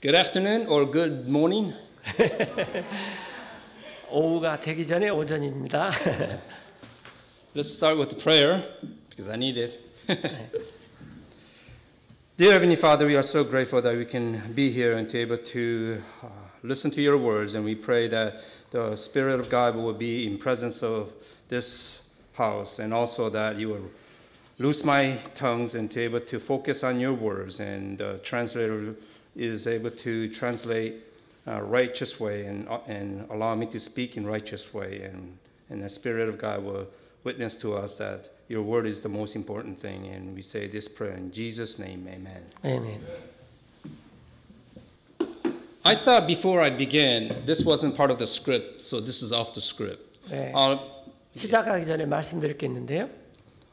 Good afternoon or good morning. 오후가 되기 전에 오전입니다. Let's start with the prayer because I need it. Dear Heavenly Father, we are so grateful that we can be here and to be able to listen to your words, and we pray that the Spirit of God will be in presence of this house, and also that you will loose my tongues and to be able to focus on your words, and the translator is able to translate righteous way and allow me to speak in righteous way, and the Spirit of God will witness to us that your word is the most important thing, and we say this prayer in Jesus' name, amen. 아멘. I thought before I began, this wasn't part of the script, so this is off the script. 네. 시작하기 전에 말씀드릴 게 있는데요.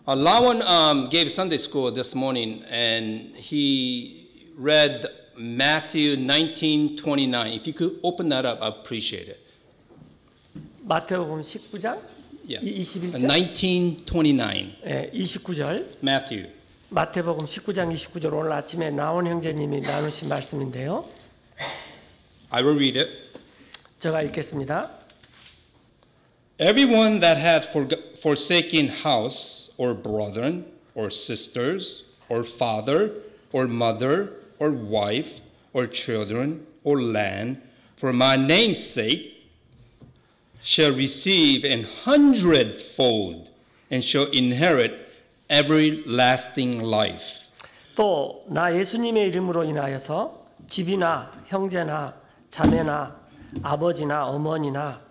Lawan gave Sunday school this morning, and he read Matthew 19:29. If you could open that up, I'd appreciate it. 마태복음 19장 Yeah. 21절 19:29. 네, 29절 Matthew. 마태복음 19장 29절 오늘 아침에 나온 형제님이 나누신 말씀인데요. I will read it. 제가 읽겠습니다. Everyone that hath forsaken house or brethren or sisters or father or mother or wife or children or land for my name's sake shall receive 100-fold and shall inherit everlasting life. 또 나 예수님의 이름으로 인하여서 집이나 형제나 자매나 아버지나 어머니나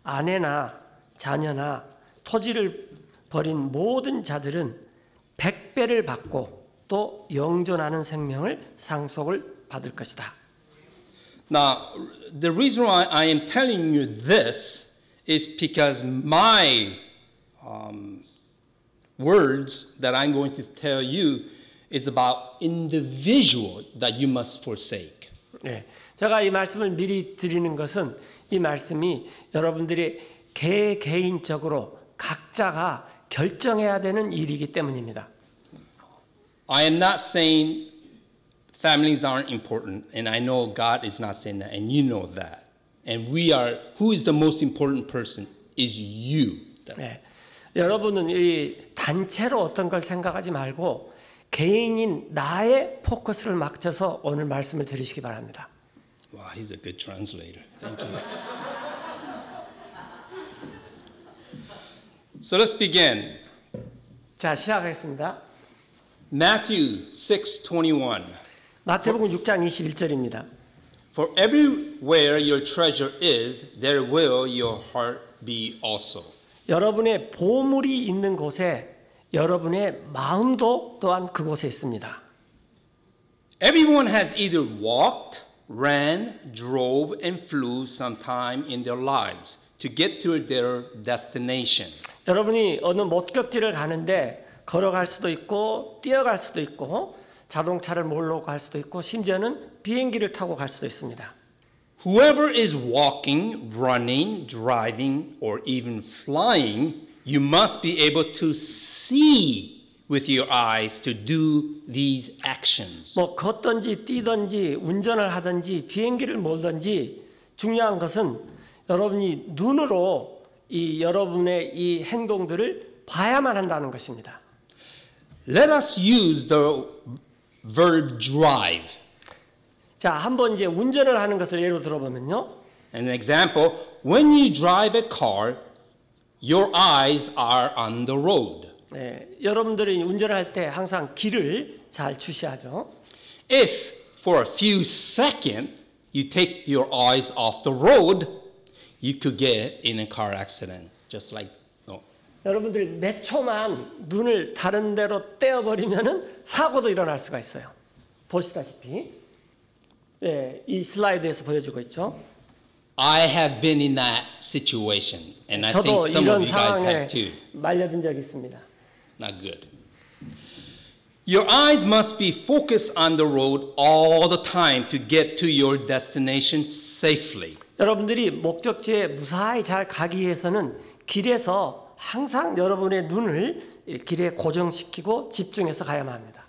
아내나 자녀나 토지를 버린 모든 자들은 100배를 받고 또 영존하는 생명을 상속을 받을 것이다. Now, the reason why I am telling you this is because my words that I'm going to tell you is about individual that you must forsake. 네, 제가 이 말씀을 미리 드리는 것은 이 말씀이 여러분들이 개인적으로 각자가 결정해야 되는 일이기 때문입니다. I am not saying families aren't important, and I know God is not saying that, and you know that. And we are, who is the most important person is you. 네, 여러분은 이 단체로 어떤 걸 생각하지 말고 개인인 나의 포커스를 맞춰서 오늘 말씀을 들으시기 바랍니다. Wow, he's a good translator. Thank you. So let's begin. 자, 시작하겠습니다. Matthew 6:21. 마태복음 6장 21절입니다. For everywhere your treasure is, there will your heart be also. 여러분의 보물이 있는 곳에 여러분의 마음도 또한 그곳에 있습니다. Everyone has either walked, ran, drove, and flew sometime in their lives to get to their destination. 여러분이 어느 목적지를 가는데 걸어갈 수도 있고 뛰어갈 수도 있고 자동차를 몰고 갈 수도 있고 심지어는 비행기를 타고 갈 수도 있습니다. Whoever is walking, running, driving, or even flying, you must be able to see with your eyes to do these actions. 뭐 걷든지 뛰든지 운전을 하든지 비행기를 몰든지 중요한 것은 여러분이 눈으로 이 여러분의 이 행동들을 봐야만 한다는 것입니다. Let us use the verb drive. 자, 한번 이제 운전을 하는 것을 예로 들어보면요. An example, when you drive a car, your eyes are on the road. 네, 여러분들이 운전을 할 때 항상 길을 잘 주시하죠. If for a few seconds you take your eyes off the road, you could get in a car accident, just like no. 여러분들 몇 초만 눈을 다른 데로 떼어버리면은 사고도 일어날 수가 있어요. 보시다시피, 네, 이 슬라이드에서 보여주고 있죠. I have been in that situation, and I think 저도 some 이런 of you guys 상황에 have too. 말려든 적이 있습니다. Not good. Your eyes must be focused on the road all the time to get to your destination safely. 여러분들이 목적지에 무사히 잘 가기 위해서는 길에서 항상 여러분의 눈을 길에 고정시키고 집중해서 가야만 합니다.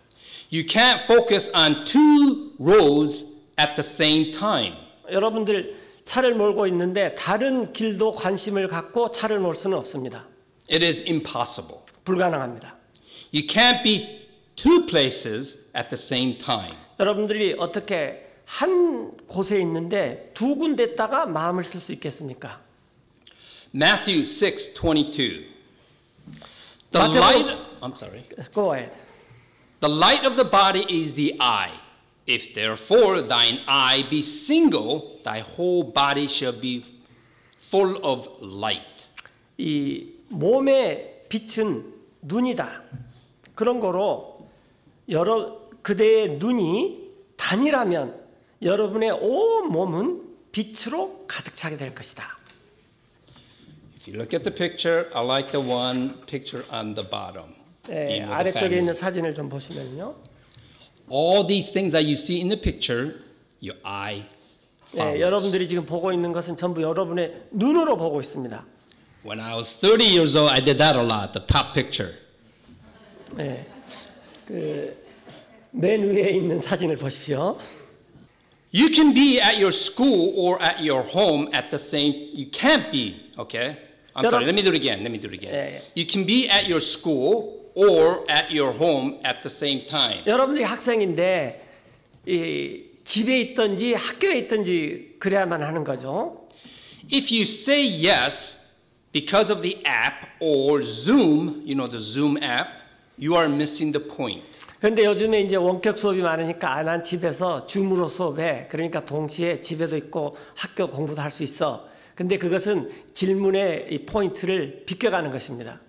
You can't focus on two roads at the same time. 여러분들 차를 몰고 있는데 다른 길도 관심을 갖고 차를 몰 수는 없습니다. It is impossible. 불가능합니다. You can't be two places at the same time. 여러분들이 어떻게 한 곳에 있는데 두 군데다가 마음을 쓸 수 있겠습니까? Matthew 6:22. The 마태복음- light, I'm sorry. Go ahead. The light of the body is the eye. If therefore thine eye be single, thy whole body shall be full of light. 이 몸의 빛은 눈이다. 그런 거로 그대의 눈이 단이라면 여러분의 온 몸은 빛으로 가득 차게 될 것이다. If you look at the picture, I like the one picture on the bottom. 네, being with the 아래쪽에 family. 있는 사진을 좀 보시면요. All these things that you see in the picture, your eye follows. 네, 여러분들이 지금 보고 있는 것은 전부 여러분의 눈으로 보고 있습니다. When I was 30 years old, I did that a lot, the top picture. 네, 맨 위에 있는 사진을 보십시오. You can be at your school or at your home at the same, you can't be, okay? I'm sorry, let me do it again, Yeah. You can be at your school or at your home at the same time. 여러분들이 학생인데 이 집에 있든지 학교에 있든지 그래야만 하는 거죠. If you say yes because of the app or Zoom, you know the Zoom app, you are missing the point. 그런데 요즘에 이제 원격 수업이 많으니까 난 집에서 줌으로 수업해. 그러니까 동시에 집에도 있고 학교 공부도 할 수 있어. 근데 그것은 질문의 이 포인트를 비껴가는 것입니다.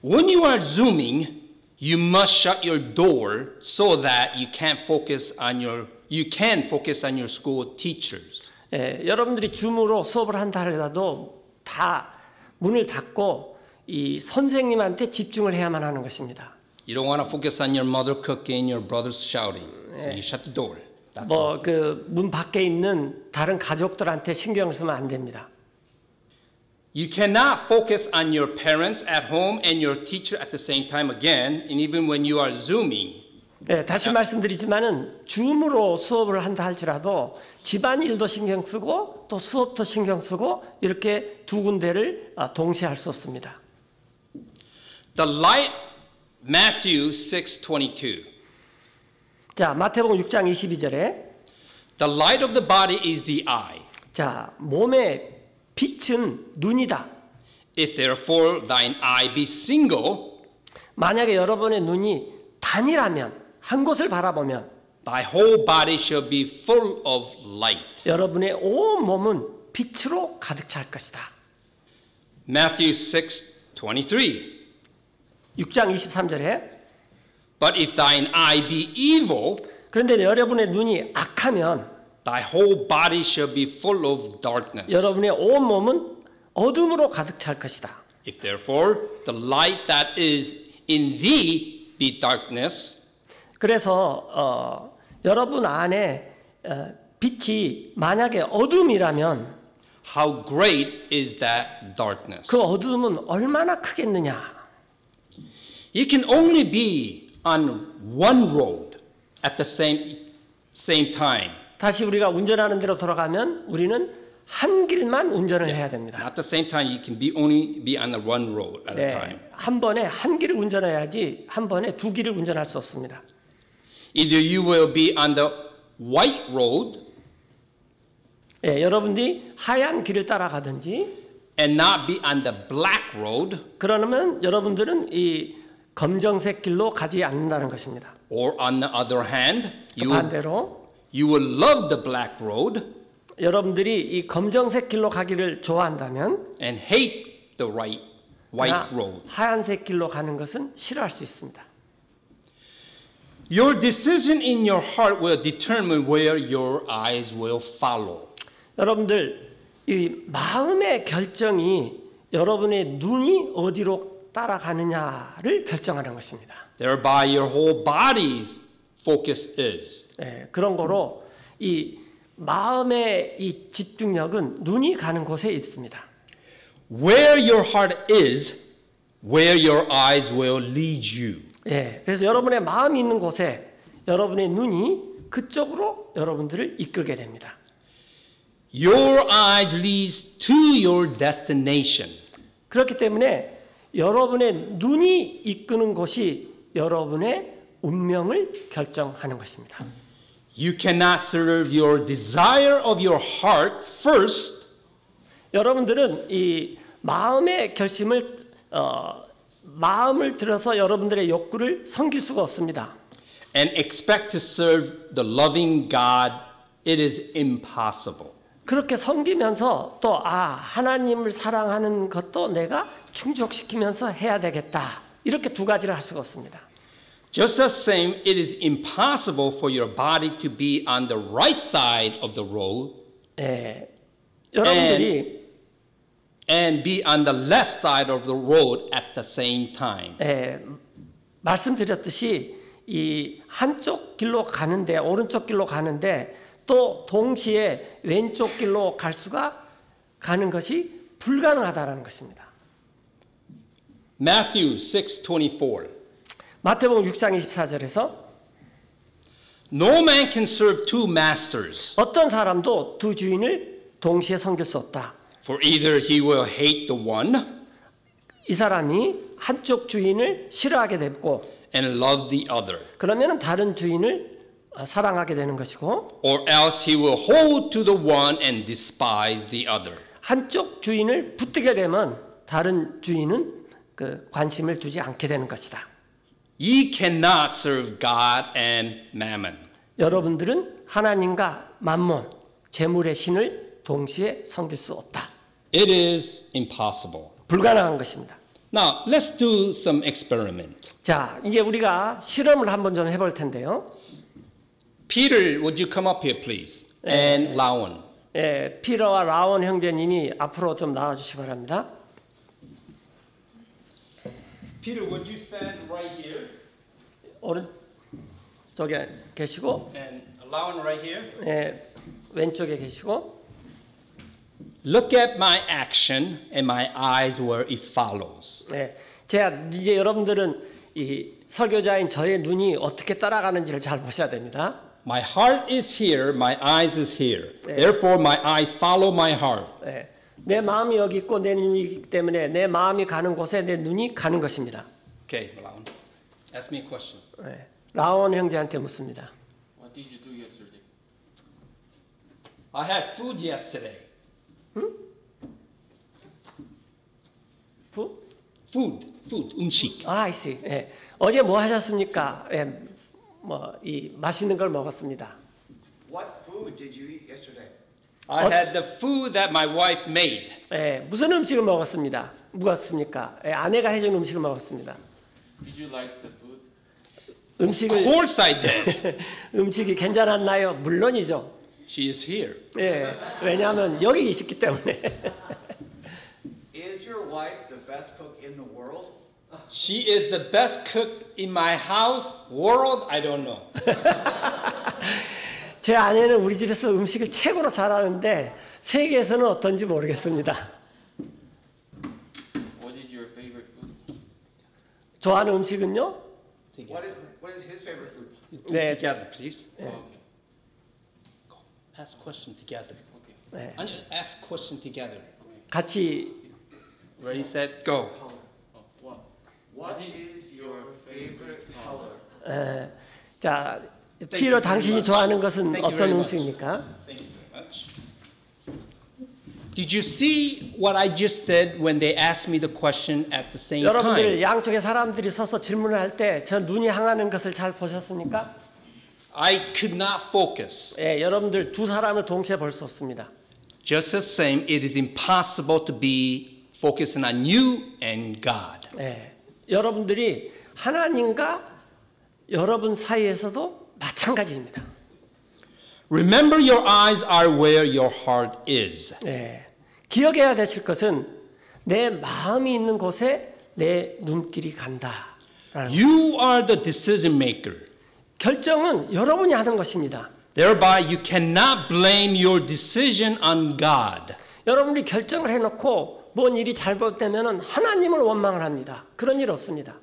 When you are Zooming, you must shut your door so that you can focus on your school teachers. 예, 여러분들이 줌으로 수업을 한다 하더라도 다 문을 닫고 이 선생님한테 집중을 해야만 하는 것입니다. You don't want to focus on your mother cooking, your brothers shouting. So you shut the door. That's all. 뭐 그 문 밖에 있는 다른 가족들한테 신경을 쓰면 안 됩니다. You cannot focus on your parents at home and your teacher at the same time again, and even when you are Zooming. 네, 다시 말씀드리지만은 줌으로 수업을 한다 할지라도 집안일도 신경 쓰고 또 수업도 신경 쓰고 이렇게 두 군데를 동시에 할 수 없습니다. The light, Matthew 6:22. 자, 마태복음 6장 22절에 The light of the body is the eye. 자, 몸의 빛은 눈이다. If therefore thine eye be single, 만약에 여러분의 눈이 단이라면 한 곳을 바라보면 thy whole body shall be full of light. 여러분의 온 몸은 빛으로 가득 찰 것이다. Matthew 6:23. 6장 23절에 But if thine eye be evil, 그런데 여러분의 눈이 악하면 thy whole body shall be full of darkness. 여러분의 온 몸은 어둠으로 가득 찰 것이다. If therefore the light that is in thee be darkness, 그래서 여러분 안에 빛이 만약에 어둠이라면 how great is that darkness? 그 어둠은 얼마나 크겠느냐. You can only be on one road at the same time. 다시 우리가 운전하는 대로 돌아가면 우리는 한 길만 운전을 해야 됩니다. At the same time, you can only be on the one road at a time. 한 번에 한 길을 운전해야지 한 번에 두 길을 운전할 수 없습니다. Either you will be on the white road 예, 여러분들이 하얀 길을 따라가든지 and not be on the black road, 그러면 여러분들은 이 검정색 길로 가지 않는다는 것입니다. or on the other hand, 반대로 you will love the black road 여러분들이 이 검정색 길로 가기를 좋아한다면 and hate the white road. 하얀색 길로 가는 것은 싫어할 수 있습니다. Your decision in your heart will determine where your eyes will follow. 여러분들 이 마음의 결정이 여러분의 눈이 어디로 따라가느냐를 결정하는 것입니다. Thereby your whole body's focus is. 예, 그런 거로 이 마음의 이 집중력은 눈이 가는 곳에 있습니다. Where your heart is, where your eyes will lead you. 예, 그래서 여러분의 마음이 있는 곳에 여러분의 눈이 그쪽으로 여러분들을 이끌게 됩니다. Your eyes leads to your destination. 그렇기 때문에 여러분의 눈이 이끄는 곳이 여러분의 운명을 결정하는 것입니다. You cannot serve your desire of your heart first 여러분들은 이 마음의 결심을 마음을 들어서 여러분들의 욕구를 섬길 수가 없습니다. and expect to serve the loving God. It is impossible. 그렇게 섬기면서 또 하나님을 사랑하는 것도 내가 충족시키면서 해야 되겠다. 이렇게 두 가지를 할 수가 없습니다. Just the same, it is impossible for your body to be on the right side of the road 여러분들이 and be on the left side of the road at the same time. 말씀드렸듯이 이 한쪽 길로 가는데 오른쪽 길로 가는데 또 동시에 왼쪽 길로 가는 것이 불가능하다는 것입니다. Matthew 6:24. 마태복음 6장 24절에서 No man can serve two masters, 어떤 사람도 두 주인을 동시에 섬길 수 없다. for either he will hate the one 이 사람이 한쪽 주인을 싫어하게 되고 and love the other, 그러면 다른 주인을 사랑하게 되는 것이고 or else he will hold to the one and despise the other. 한쪽 주인을 붙들게 되면 다른 주인은 그 관심을 두지 않게 되는 것이다. Ye cannot serve God and mammon. 여러분들은 하나님과 만몬, 재물의 신을 동시에 섬길 수 없다. It is impossible. 불가능한 것입니다. Now, let's do some experiment. 자, 이제 우리가 실험을 한번 좀 해볼 텐데요. Peter, would you come up here, please? And Lawan. 피러와 라온 형제님이 앞으로 좀 나와주시기 바랍니다. Peter, would you stand right here? 오른쪽에 계시고 And Lawan right here? 왼쪽에 계시고 Look at my action and my eyes where it follows. 제가 이제 여러분들은 이 설교자인 저의 눈이 어떻게 따라가는지를 잘 보셔야 됩니다. My heart is here, my eyes is here. Therefore, my eyes follow my heart. 내 마음이 여기 있고 내 눈이 있기 때문에 내 마음이 가는 곳에 내 눈이 가는 것입니다. Okay, Lawan. Ask me a question. 라온 형제한테 묻습니다. What did you do yesterday? I had food yesterday. Food, 음식. I see. 어제 뭐 하셨습니까? 이 맛있는 걸 먹었습니다. What food did you eat yesterday? I had the food that my wife made. 무슨 음식을 먹었습니까? 아내가 해준 음식을 먹었습니다. Did you like the food? Of course I did. 음식이 괜찮았나요? 물론이죠. She is here. 왜냐하면 여기 있기 때문에. Is your wife the best cook in the world? She is the best cook in my house. World, I don't know. 제 아내는 우리 집에서 음식을 최고로 잘하는데 세계에서는 어떤지 모르겠습니다. What is your favorite food? 좋아하는 음식은요? What is his favorite food? 네, Together, please. Okay. Go. Ask question together. Okay. 네, And ask question together. 같이 Ready, set, go. What is your favorite color? 자, you 피로 very 당신이 much. 좋아하는 것은 Thank you 어떤 very much. 음식입니까? Thank you very much. Did you see what I just did when they asked me the question at the same 여러분들 time? 양쪽에 사람들이 서서 질문을 할 때 저 눈이 향하는 것을 잘 보셨습니까? I could not focus. 여러분들 두 사람을 동시에 볼 수 없습니다. Just the same, it is impossible to be focusing on you and God. 여러분들이 하나님과 여러분 사이에서도 마찬가지입니다. Remember, your eyes are where your heart is. 기억해야 되실 것은 내 마음이 있는 곳에 내 눈길이 간다. You are the decision maker. 결정은 여러분이 하는 것입니다. Thereby, you cannot blame your decision on God. 여러분이 결정을 해놓고 뭔 일이 잘못되면 하나님을 원망을 합니다. 그런 일 없습니다.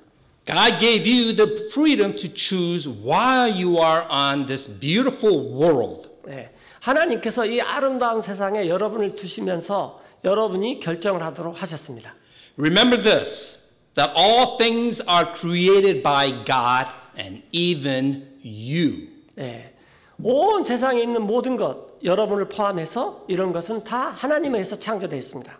God gave you the freedom to choose while you are on this beautiful world. 네. 하나님께서 이 아름다운 세상에 여러분을 두시면서 여러분이 결정을 하도록 하셨습니다. Remember this, that all things are created by God and even you. 네. 온 세상에 있는 모든 것, 여러분을 포함해서 이런 것은 다 하나님에 의해서 창조되어 있습니다.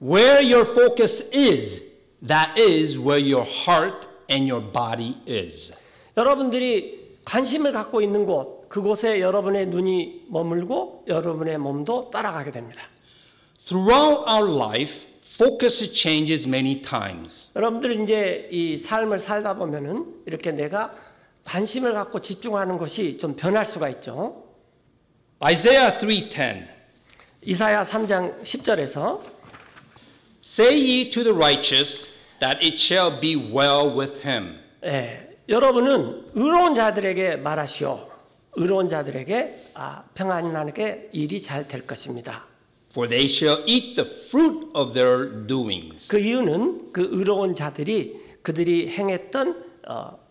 Where your focus is, that is where your heart and your body is. 여러분들이 관심을 갖고 있는 곳, 그곳에 여러분의 눈이 머물고 여러분의 몸도 따라가게 됩니다. Throughout our life, focus changes many times. 여러분들 이제 이 삶을 살다 보면은 이렇게 내가 관심을 갖고 집중하는 것이 좀 변할 수가 있죠. Isaiah 3:10. 이사야 3장 10절에서 Say ye to the righteous that it shall be well with him. 여러분은 의로운 자들에게 말하시오. 의로운 자들에게 평안하게 일이 잘 될 것입니다. For they shall eat the fruit of their doings. 그 이유는 그 의로운 자들이 그들이 행했던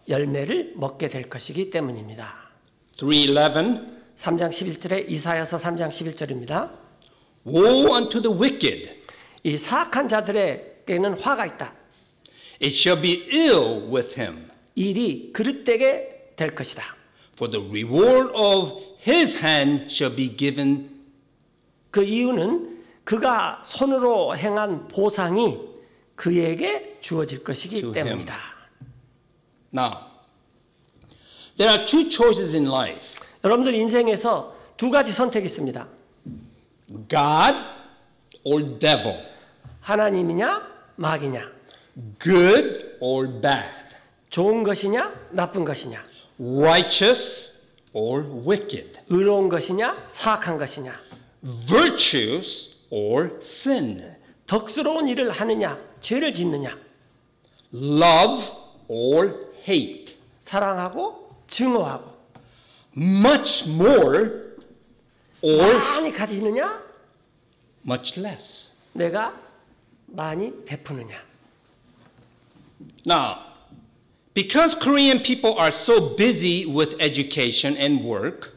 열매를 먹게 될 것이기 때문입니다. 3:11. 3장 11절에 이사야서 3장 11절입니다. Woe unto the wicked. 이 사악한 자들에게는 화가 있다. It shall be ill with him. 일이 그릇되게 될 것이다. For the reward of his hand shall be given. 그 이유는 그가 손으로 행한 보상이 그에게 주어질 것이기 To 때문이다. Now, there are two choices in life. 여러분들 인생에서 두 가지 선택이 있습니다. God or devil. 하나님이냐 마귀냐. Good or bad. 좋은 것이냐 나쁜 것이냐. Righteous or wicked. 의로운 것이냐 사악한 것이냐. Virtuous or sin. 덕스러운 일을 하느냐 죄를 짓느냐. Love or hate. 사랑하고 증오하고. Much more or 많이 가지느냐 much less. 내가 많이 베푸느냐. Now, because Korean people are so busy with education and work,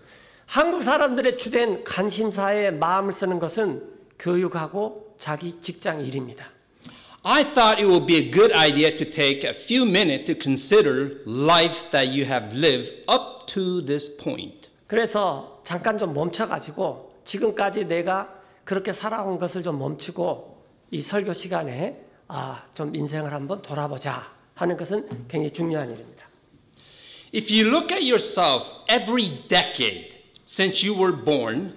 한국 사람들의 주된 관심사에 마음을 쓰는 것은 교육하고 자기 직장 일입니다. I thought it would be a good idea to take a few minutes to consider life that you have lived up to this point. 그래서 잠깐 좀 멈춰가지고 지금까지 내가 그렇게 살아온 것을 좀 멈추고 이 설교 시간에 좀 인생을 한번 돌아보자 하는 것은 굉장히 중요한 일입니다. If you look at yourself every decade since you were born,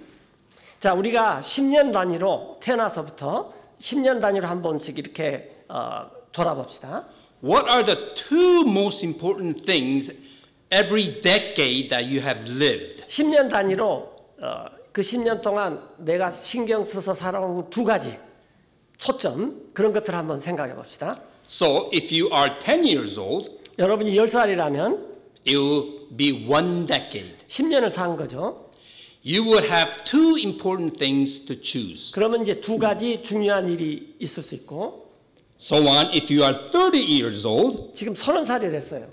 자, 우리가 10년 단위로 태어나서부터 10년 단위로 한 번씩 이렇게 돌아봅시다. what are the two most important things every decade that you have lived? 10년 단위로 그 10년 동안 내가 신경 써서 살아온 두 가지 초점 그런 것들을 한번 생각해 봅시다. So if you are 10 years old, 여러분이 10살이라면 it will be one decade. 10년을 산 거죠. You would have two important things to choose. 그러면 이제 두 가지 중요한 일이 있을 수 있고 So on, if you are 30 years old, 지금 30살이 됐어요.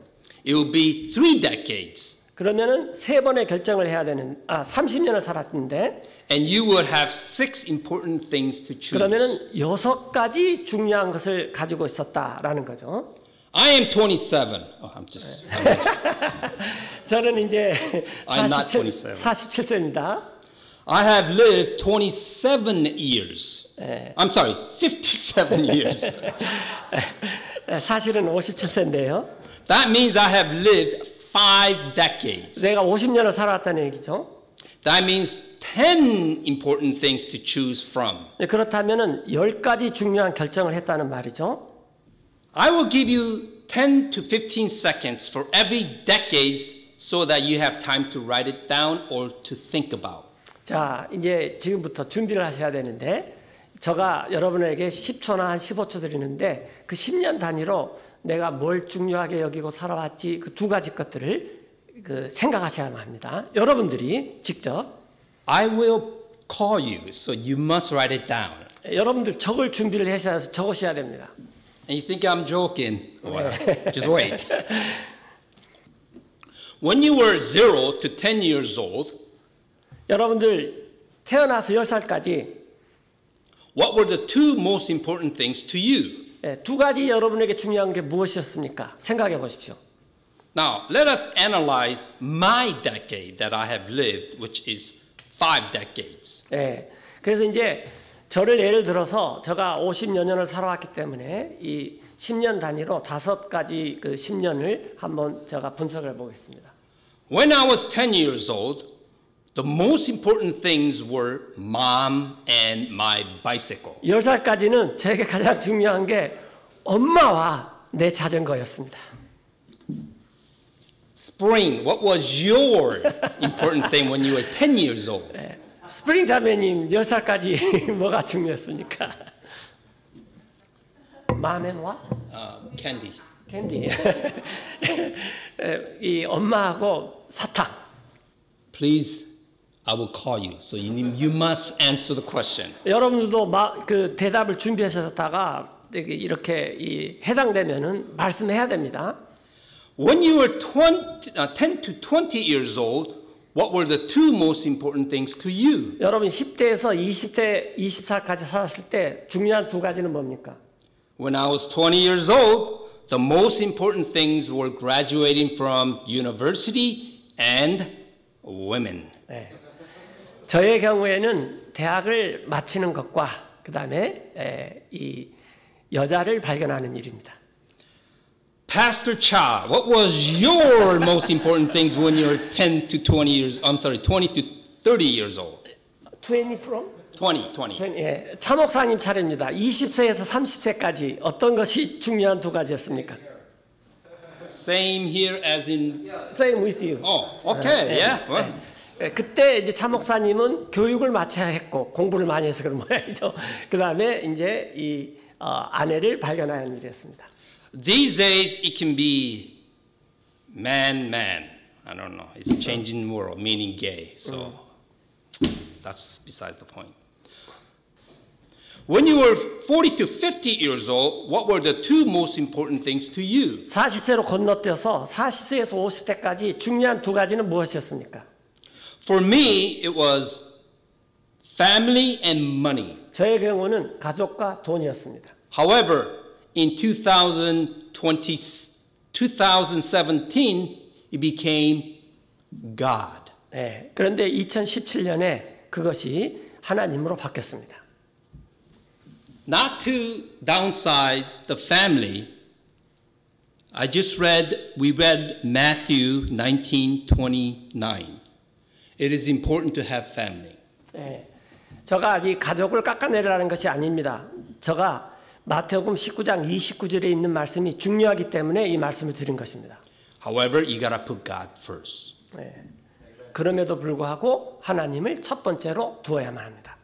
it will be 3 decades. 그러면은 세 번의 결정을 해야 되는 30년을 살았는데 And you would have 6 important things to choose. 그러면은 6가지 중요한 것을 가지고 있었다라는 거죠. I am 27. Oh, I'm just. 저는 이제 I'm not 27. 47세입니다. I have lived 27 years. I'm sorry, 57 years. 사실은 57세인데요. That means I have lived 5 decades. 내가 50년을 살았다는 얘기죠. That means 10 important things to choose from. 그렇다면은 10가지 중요한 결정을 했다는 말이죠. I will give you 10 to 15 seconds for every decade so that you have time to write it down or to think about. 자, 이제 지금부터 준비를 하셔야 되는데 제가 여러분에게 10초나 한 15초 드리는데 그 10년 단위로 내가 뭘 중요하게 여기고 살아왔지 그 두 가지 것들을 생각하셔야만 합니다. 여러분들이 직접 I will call you, so you must write it down. 여러분들 적을 준비를 하셔서 적으셔야 됩니다. And you think I'm joking? Well, just wait. When you were 0 to 10 years old, 여러분들 태어나서 10살까지 what were the two most important things to you? 두 가지 여러분에게 중요한 게 무엇이었습니까? 생각해 보십시오. Now, let us analyze my decade that I have lived, which is 5 decades. 예. 그래서 이제 저를 예를 들어서 제가 50여 년을 살아왔기 때문에 이 10년 단위로 5가지 그 10년을 한번 제가 분석을 해 보겠습니다. When I was 10 years old, the most important things were mom and my bicycle. 10살까지는 저에게 가장 중요한 게 엄마와 내 자전거였습니다. Spring, what was your important thing when you were 10 years old? 스프링 자매님 10살까지 뭐가 중요했습니까? 맘앤와 Candy. 캔디. 이 엄마하고 사탕. Please, I will call you. So you must answer the question. 여러분들도 그 대답을 준비하셨다가 이렇게 해당되면은 말씀해야 됩니다. When you were 10 to 20 years old, what were the two most important things to you? 여러분 10대에서 20살까지 살았을 때 중요한 두 가지는 뭡니까? When I was 20 years old, the most important things were graduating from university and women. 네. 저의 경우에는 대학을 마치는 것과 그 다음에 이 여자를 발견하는 일입니다. Pastor Cha, what was your most important things when you were 10 to 20 years, 20 to 30 years old? 20 from? 20. 예, 차 목사님 차례입니다. 20세에서 30세까지 어떤 것이 중요한 두 가지였습니까? Same here as in. Same with you. Oh, okay, yeah. Well. 그때 이제 차 목사님은 교육을 마쳐야 했고 공부를 많이 해서 그런 모양이죠. 그 다음에 이제 이 아내를 발견하는 일이었습니다. These days it can be man. I don't know. It's changing world, meaning gay. So that's besides the point. When you were 40 to 50 years old, what were the two most important things to you? 40세로 건너뛰어서 40세에서 50세까지 중요한 두 가지는 무엇이었습니까? For me, it was family and money. 저의 경우는 가족과 돈이었습니다. However, in 2017, it became God. 네, 그런데 2017년에 그것이 하나님으로 바뀌었습니다. Not to downsize the family, we read Matthew 19:29. It is important to have family. 네, 제가 이 가족을 깎아내리라는 것이 아닙니다. 제가 마태복음 19장 29절에 있는 말씀이 중요하기 때문에 이 말씀을 드린 것입니다. However, you gotta put God first. 네, 그럼에도 불구하고 하나님을 첫 번째로 두어야만 합니다.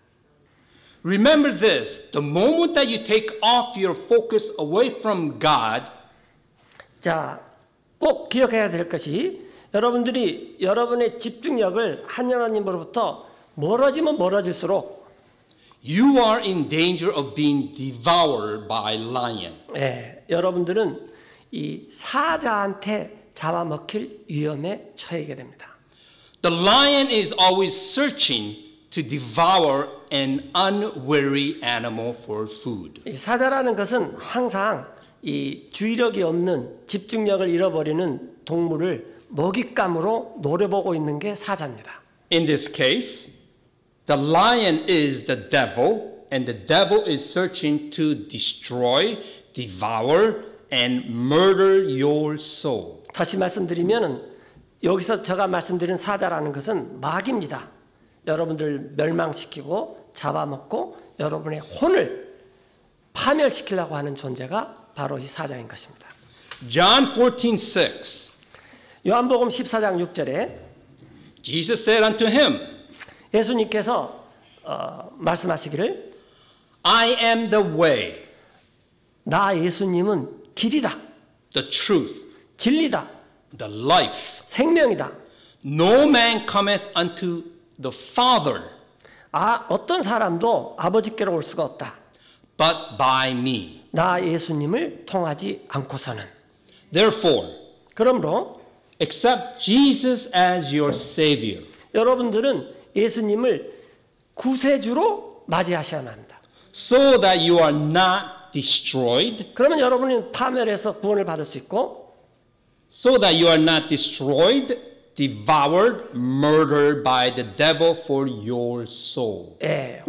Remember this, the moment that you take off your focus away from God, 자, 꼭 기억해야 될 것이 여러분들이 여러분의 집중력을 하나님으로부터 멀어지면 멀어질수록 you are in danger of being devoured by lion. 예, 여러분들은 이 사자한테 잡아먹힐 위험에 처하게 됩니다. The lion is always searching to devour an unwary animal for food. 이 사자라는 것은 항상 이 주의력이 없는 집중력을 잃어버리는 동물을 먹잇감으로 노려보고 있는 게 사자입니다. In this case, the lion is the devil, and the devil is searching to destroy, devour, and murder your soul. 다시 말씀드리면 여기서 제가 말씀드린 사자라는 것은 마귀입니다. 여러분들 멸망시키고 잡아먹고 여러분의 혼을 파멸시키려고 하는 존재가 바로 이 사자인 것입니다. John 14:6. 요한복음 14장 6절에 Jesus said unto him, 예수님께서 말씀하시기를 I am the way, 나 예수님은 길이다, the truth, 진리다, the life. 생명이다. No man cometh unto the Father 어떤 사람도 아버지께로 올 수가 없다. but by me. 나 예수님을 통하지 않고서는. Therefore, 그러므로 accept Jesus as your Savior. 여러분들은 예수님을 구세주로 맞이하셔야 합니다. So that you are not destroyed, 그러면 여러분은 파멸에서 구원을 받을 수 있고 so that you are not destroyed, devoured, murdered by the devil for your soul.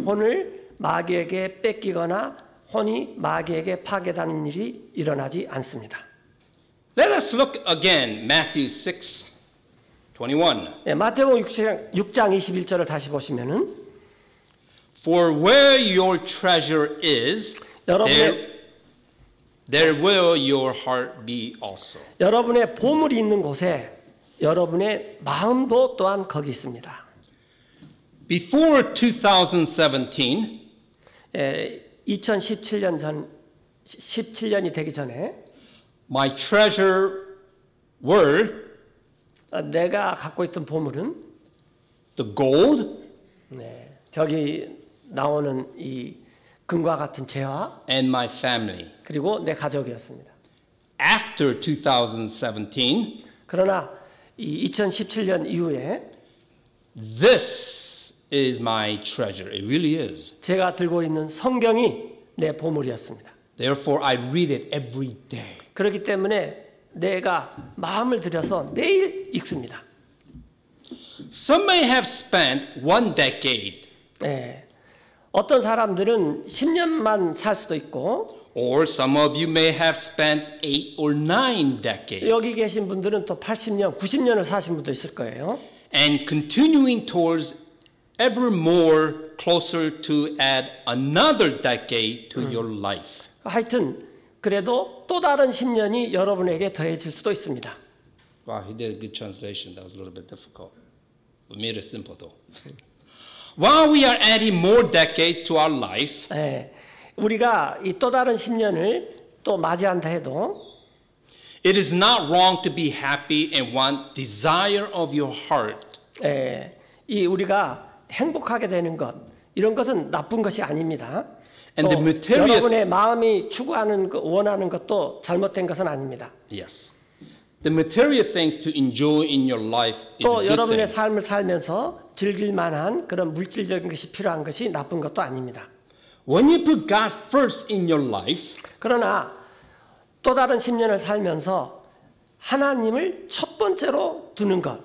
혼을 마귀에게 뺏기거나 혼이 마귀에게 파괴되는 일이 일어나지 않습니다. Let us look again, Matthew 6:21. 마태복음 6장 21절을 다시 보시면은 For where your treasure is, 여러분의 there will your heart be also. 여러분의 보물이 있는 곳에 여러분의 마음도 또한 거기 있습니다. Before 2017, 2017년 전 17년이 되기 전에 my treasure were 내가 갖고 있던 보물은 the gold 저기 나오는 이 금과 같은 재화 and my family. 그리고 내 가족이었습니다. After 2017, 그러나 이 2017년 이후에 this is my treasure. It really is. 제가 들고 있는 성경이 내 보물이었습니다. Therefore, I read it every day. 그렇기 때문에 내가 마음을 들여서 매일 읽습니다. Some may have spent one decade 어떤 사람들은 10년만 살 수도 있고 or some of you may have spent 8 or 9 decades. 여기 계신 분들은 또 80년, 90년을 사신 분도 있을 거예요. And continuing towards ever more closer to add another decade to your life. 하여튼 그래도 또 다른 10년이 여러분에게 더해질 수도 있습니다. Wow, he did a good translation. That was a little bit difficult. We made it simple though. While we are adding more decades to our life, 우리가 이 또 다른 10년을 또 맞이한다 해도 it is not wrong to be happy and want desire of your heart. 이 우리가 행복하게 되는 것 이런 것은 나쁜 것이 아닙니다. And the material 여러분의 마음이 추구하는 것, 원하는 것도 잘못된 것은 아닙니다. Yes. The material things to enjoy in your life is a 또 good 여러분의 thing. 삶을 살면서 즐길 만한 그런 물질적인 것이 필요한 것이 나쁜 것도 아닙니다. When you put God first in your life, 그러나 또 다른 10년을 살면서 하나님을 첫 번째로 두는 것.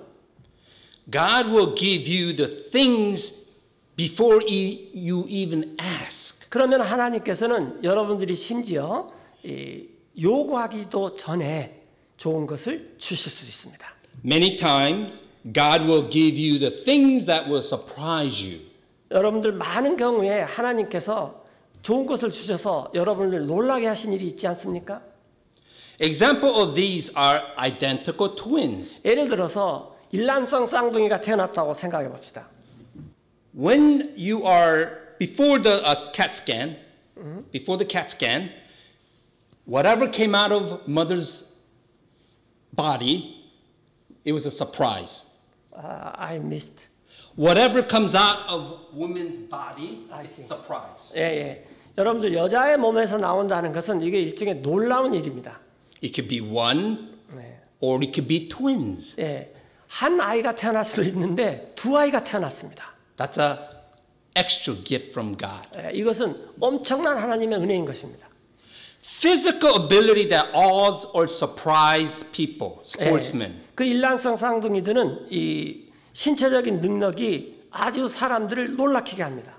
God will give you the things before you even ask. 그러면 하나님께서는 여러분들이 심지어 요구하기도 전에 좋은 것을 주실 수 있습니다. Many times, God will give you the things that will surprise you. 여러분들 많은 경우에 하나님께서 좋은 것을 주셔서 여러분을 놀라게 하신 일이 있지 않습니까? Example of these are identical twins. 예를 들어서 일란성 쌍둥이가 태어났다고 생각해 봅시다. When you are before the CAT scan, before the CAT scan, whatever came out of mother's body, it was a surprise. I missed. Whatever comes out of woman's body, I it's see. surprise. 여러분들 여자의 몸에서 나온다는 것은 이게 일종의 놀라운 일입니다. It could be one, or it could be twins. 한 아이가 태어날 수도 있는데 두 아이가 태어났습니다. That's a extra gift from God. 이것은 엄청난 하나님의 은혜인 것입니다. Physical ability that awes or surprise people, sportsmen. 그 일란성 쌍둥이들은 이 신체적인 능력이 아주 사람들을 놀라키게 합니다.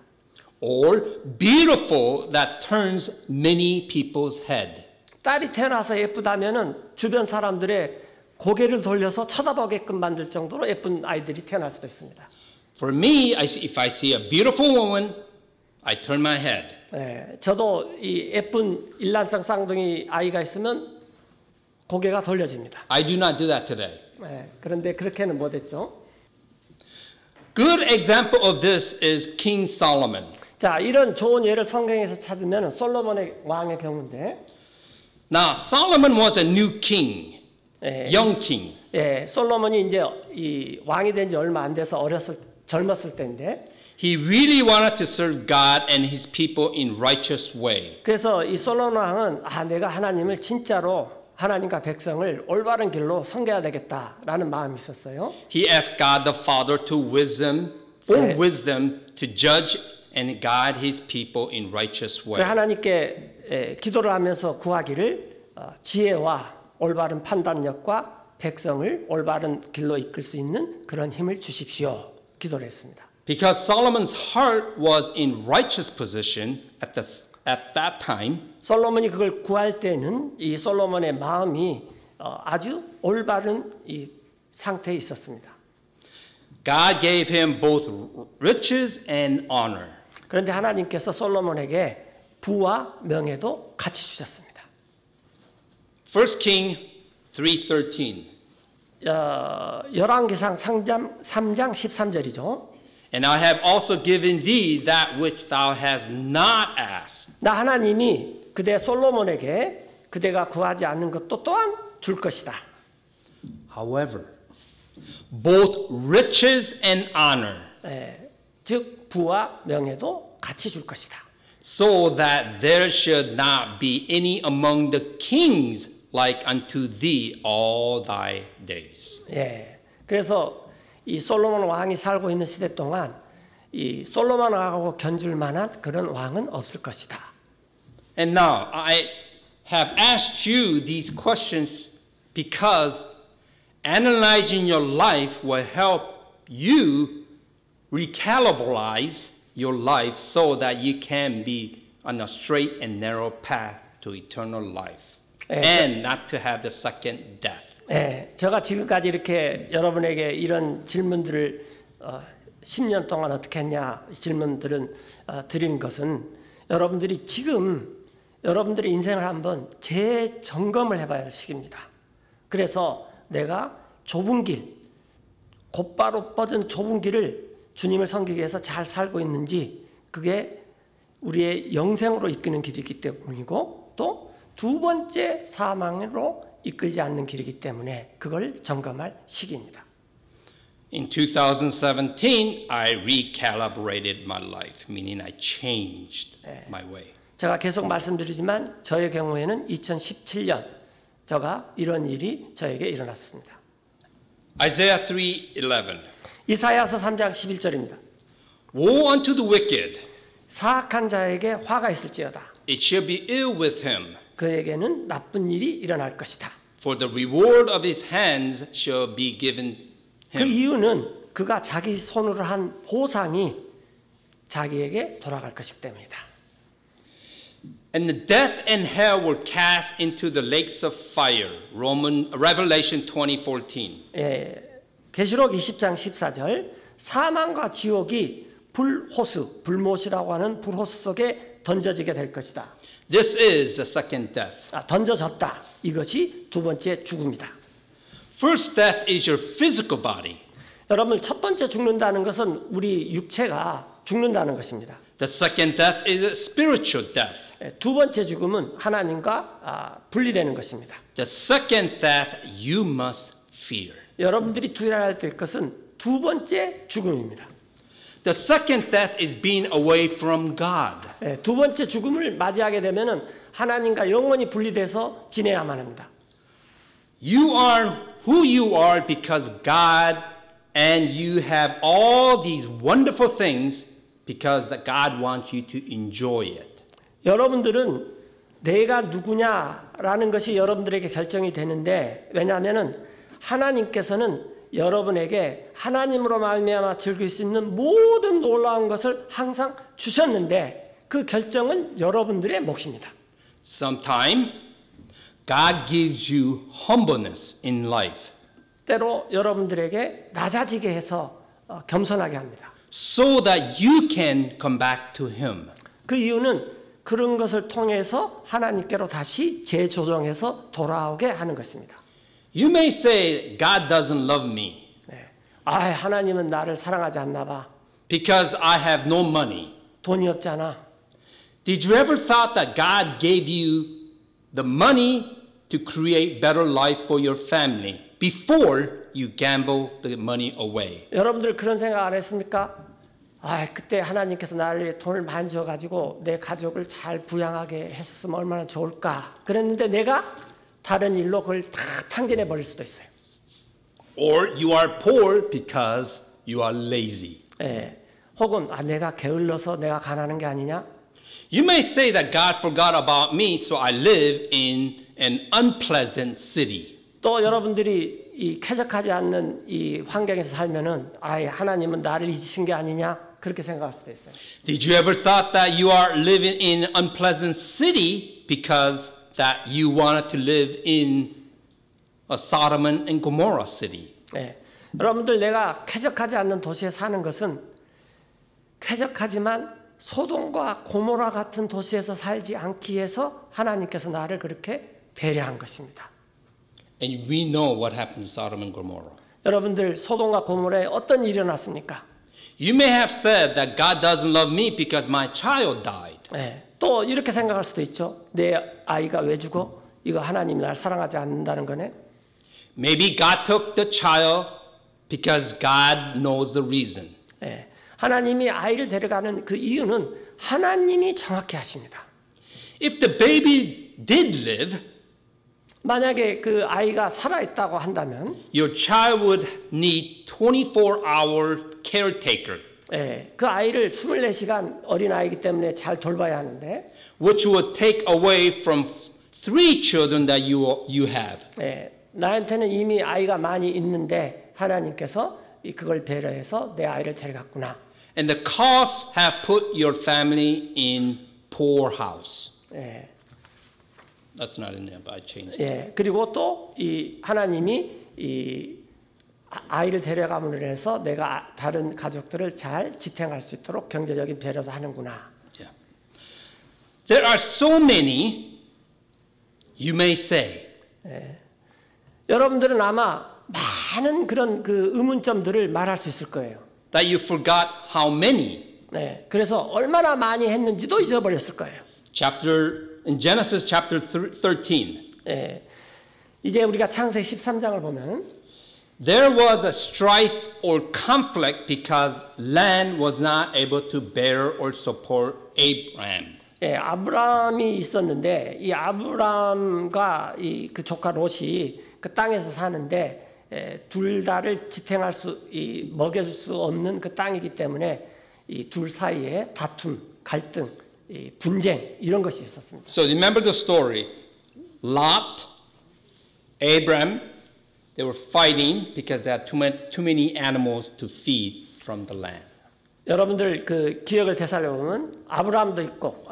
Or beautiful that turns many people's head. 딸이 태어나서 예쁘다면은 주변 사람들의 고개를 돌려서 쳐다보게끔 만들 정도로 예쁜 아이들이 태어날 수도 있습니다. For me, if I see a beautiful woman, I turn my head. 저도 이 예쁜 일란성 쌍둥이 아이가 있으면 고개가 돌려집니다. I do not do that today. 그런데 그렇게는 못했죠. Good example of this is King Solomon. 자, 이런 좋은 예를 성경에서 찾으면 솔로몬의 왕의 경우인데. Now, Solomon was a new king, young king. 솔로몬이 이제 이 왕이 된 지 얼마 안 돼서 젊었을 때인데. He really wanted to serve God and his people in righteous way. 그래서 이 솔로몬 왕은 내가 하나님을 진짜로 하나님과 백성을 올바른 길로 섬겨야 되겠다라는 마음이 있었어요. He asked God the Father for 네. wisdom to judge and guide his people in righteous way. 하나님께 기도를 하면서 구하기를 지혜와 올바른 판단력과 백성을 올바른 길로 이끌 수 있는 그런 힘을 주십시오. 기도를 했습니다. Because Solomon's heart was in righteous position at that time. 솔로몬이 그걸 구할 때는 이 솔로몬의 마음이 아주 올바른 이 상태에 있었습니다. God gave him both riches and honor. 그런데 하나님께서 솔로몬에게 부와 명예도 같이 주셨습니다. 1 King 3:13. 열왕기상 3장 13절이죠. And I have also given thee that which thou hast not asked. 나 하나님이 그대 솔로몬에게 그대가 구하지 않는 것도 또한 줄 것이다. However, both riches and honor, 즉 부와 명예도 같이 줄 것이다. so that there should not be any among the kings like unto thee all thy days. 그래서 이 솔로몬 왕이 살고 있는 시대 동안 이 솔로몬 왕하고 견줄 만한 그런 왕은 없을 것이다. And now I have asked you these questions because analyzing your life will help you recalibrate your life so that you can be on a straight and narrow path to eternal life and not to have the second death. 제가 지금까지 이렇게 여러분에게 이런 질문들을 10년 동안 어떻게 했냐 질문들은 드린 것은 여러분들이 지금 여러분들의 인생을 한번 재점검을 해봐야 할 시기입니다. 그래서 내가 좁은 길, 곧바로 뻗은 좁은 길을 주님을 섬기기 위해서 잘 살고 있는지 그게 우리의 영생으로 이끄는 길이기 때문이고 또 두 번째 사망으로 이끌지 않는 길이기 때문에 그걸 점검할 시기입니다. In 2017, I recalibrated my life, meaning I changed my way. 제가 계속 말씀드리지만 저의 경우에는 2017년 제가 이런 일이 저에게 일어났습니다. Isaiah 3:11. 이사야서 3장 11절입니다. Woe unto the wicked, 사악한 자에게 화가 있을지어다. it shall be ill with him, 그에게는 나쁜 일이 일어날 것이다. for the reward of his hands shall be given 그 him. 이유는 그가 자기 손으로 한 보상이 자기에게 돌아갈 것이기 때문이다. And the death and hell were cast into the lakes of fire. Revelation 20:14. 계시록 20장 14절 사망과 지옥이 불호수, 불못이라고 하는 불호수 속에 던져지게 될 것이다. This is the second death. 던져졌다. 이것이 두 번째 죽음이다. First death is your physical body. 여러분 첫 번째 죽는다는 것은 우리 육체가 죽는다는 것입니다. The second death is a spiritual death. 두 번째 죽음은 하나님과 분리되는 것입니다. The second death you must fear. 여러분들이 두려워해야 될 것은 두 번째 죽음입니다. The second death is being away from God. 두 번째 죽음을 맞이하게 되면은 하나님과 영원히 분리돼서 지내야만 합니다. You are who you are because God and you have all these wonderful things because that God wants you to enjoy it. 여러분들은 내가 누구냐라는 것이 여러분들에게 결정이 되는데 왜냐하면은 하나님께서는 여러분에게 하나님으로 말미암아 즐길 수 있는 모든 놀라운 것을 항상 주셨는데 그 결정은 여러분들의 몫입니다. Sometime God gives you humbleness in life 때로 여러분들에게 낮아지게 해서 겸손하게 합니다. so that you can come back to Him. 그 이유는 그런 것을 통해서 하나님께로 다시 재조정해서 돌아오게 하는 것입니다. You may say God doesn't love me 하나님은 나를 사랑하지 않나 봐. because I have no money. 돈이 없잖아. Did you ever thought that God gave you the money to create better life for your family before you gamble the money away? 여러분들 그런 생각 안 했습니까? 그때 하나님께서 나를 돈을 많이 줘가지고 내 가족을 잘 부양하게 했으면 얼마나 좋을까. 그랬는데 내가 다른 일로 그걸 다 탕진해 버릴 수도 있어요. Or you are poor because you are lazy. 혹은 내가 게을러서 내가 가난한 게 아니냐. You may say that God forgot about me, so I live in an unpleasant city. 또 여러분들이 이 쾌적하지 않는 이 환경에서 살면은 하나님은 나를 잊으신 게 아니냐 그렇게 생각할 수도 있어요. Did you ever thought that you are living in an unpleasant city because that you wanted to live in a Sodom and Gomorrah city? 여러분들 내가 쾌적하지 않는 도시에 사는 것은 쾌적하지만 소돔과 고모라 같은 도시에서 살지 않기 위해서 하나님께서 나를 그렇게 배려한 것입니다. And we know what happened to Sodom and Gomorrah. 여러분들 소돔과 고모라에 어떤 일이 일어났습니까? You may have said that God doesn't love me because my child died. 또 이렇게 생각할 수도 있죠. 내 아이가 왜 죽어? 이거 하나님이 날 사랑하지 않는다는 거네. Maybe God took the child because God knows the reason. 하나님이 아이를 데려가는 그 이유는 하나님이 정확히 아십니다. If the baby did live, 만약에 그 아이가 살아있다고 한다면 your child would need 24-hour caretaker, 그 아이를 24시간 어린아이이기 때문에 잘 돌봐야 하는데 which would take away from 3 children that you have. 나한테는 이미 아이가 많이 있는데 하나님께서 그걸 배려해서 내 아이를 데려갔구나. And the costs have put your family in poor house. That's not in there, but I changed it. 그리고 또 이 하나님이 이 아이를 데려감으로 해서 내가 다른 가족들을 잘 지탱할 수 있도록 경제적인 배려도 하는구나. Yeah. There are so many, you may say, 여러분들은 아마 많은 그런 그 의문점들을 말할 수 있을 거예요. that you forgot how many. 그래서 얼마나 많이 했는지도 잊어버렸을 거예요. In Genesis chapter 13, 이제 우리가 창세기 13장을 보면 there was a strife or conflict because land was not able to bear or support Abraham. 아브람이 있었는데 이 아브람과 그 조카 롯이 그 땅에서 사는데 둘 다를 지탱할 먹여줄 수 없는 그 땅이기 때문에 이 둘 사이에 다툼, 갈등, 분쟁 이런 것이 있었습니다. So remember the story. Lot, Abraham, they were fighting because they had too many animals to feed from the land. 여러분들 그 기억을 되살려 보면 아브라함도 있고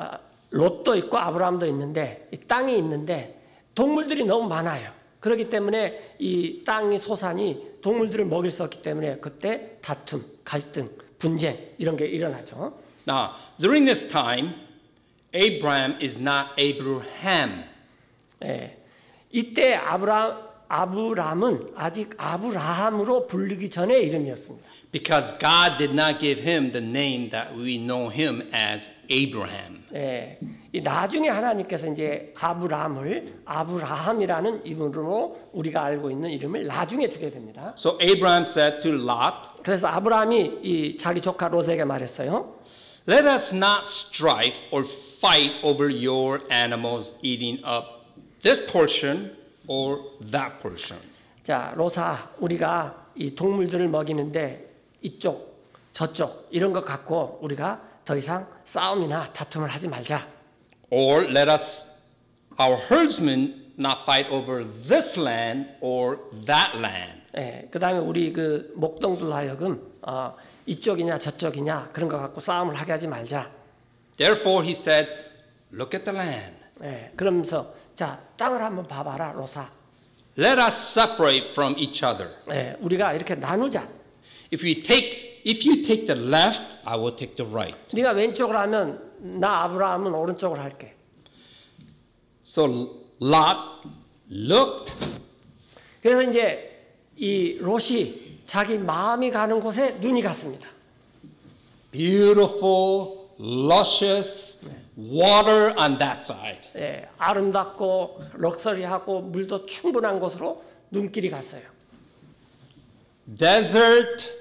롯도 있고 아브라함도 있는데 이 땅이 있는데 동물들이 너무 많아요. 그렇기 때문에 이 땅이 소산이 동물들을 먹일 수 없기 때문에 그때 다툼, 갈등, 분쟁 이런 게 일어나죠. Now, during this time, Abraham is not Abraham. 이때 아브람은 아직 아브라함으로 불리기 전의 이름이었습니다. Because God did not give him the name that we know him as Abraham. 나중에 하나님께서 이제 아브라함이라는 이름으로 우리가 알고 있는 이름을 나중에 주게 됩니다. So Abraham said to Lot, 그래서 아브라함이 자기 조카 롯에게 말했어요. Let us not strive or fight over your animals eating up this portion or that portion. 자, 롯아, 우리가 이 동물들을 먹이는데 이쪽, 저쪽 이런 것 갖고 우리가 더 이상 싸움이나 다툼을 하지 말자. Or let us, our herdsmen, not fight over this land or that land. 그 다음에 우리 그 목동들 하여금 이쪽이냐 저쪽이냐 그런 거 갖고 싸움을 하게 하지 말자. Therefore he said, look at the land. 그러면서 자, 땅을 한번 봐봐라, 롯아. Let us separate from each other. 우리가 이렇게 나누자. If you take the left, I will take the right. 네가 왼쪽으로 하면 나 아브라함은 오른쪽으로 할게. So Lot looked. 그래서 이제 이 롯이 자기 마음이 가는 곳에 눈이 갔습니다. Beautiful, luscious water on that side. 아름답고 럭셔리하고 물도 충분한 곳으로 눈길이 갔어요. Desert,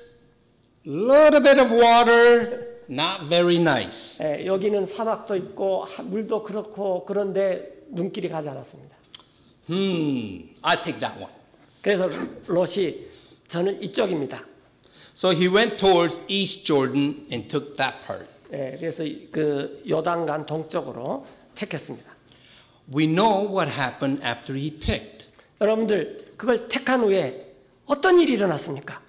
little bit of water, not very nice. 여기는 사막도 있고 물도 그렇고 그런데 눈길이 가지 않았습니다. I'll take that one. 그래서 롯이 저는 이쪽입니다. So he went towards East Jordan and took that part. 그래서 그 요단강 동쪽으로 택했습니다. We know what happened after he picked. 여러분들 그걸 택한 후에 어떤 일이 일어났습니까?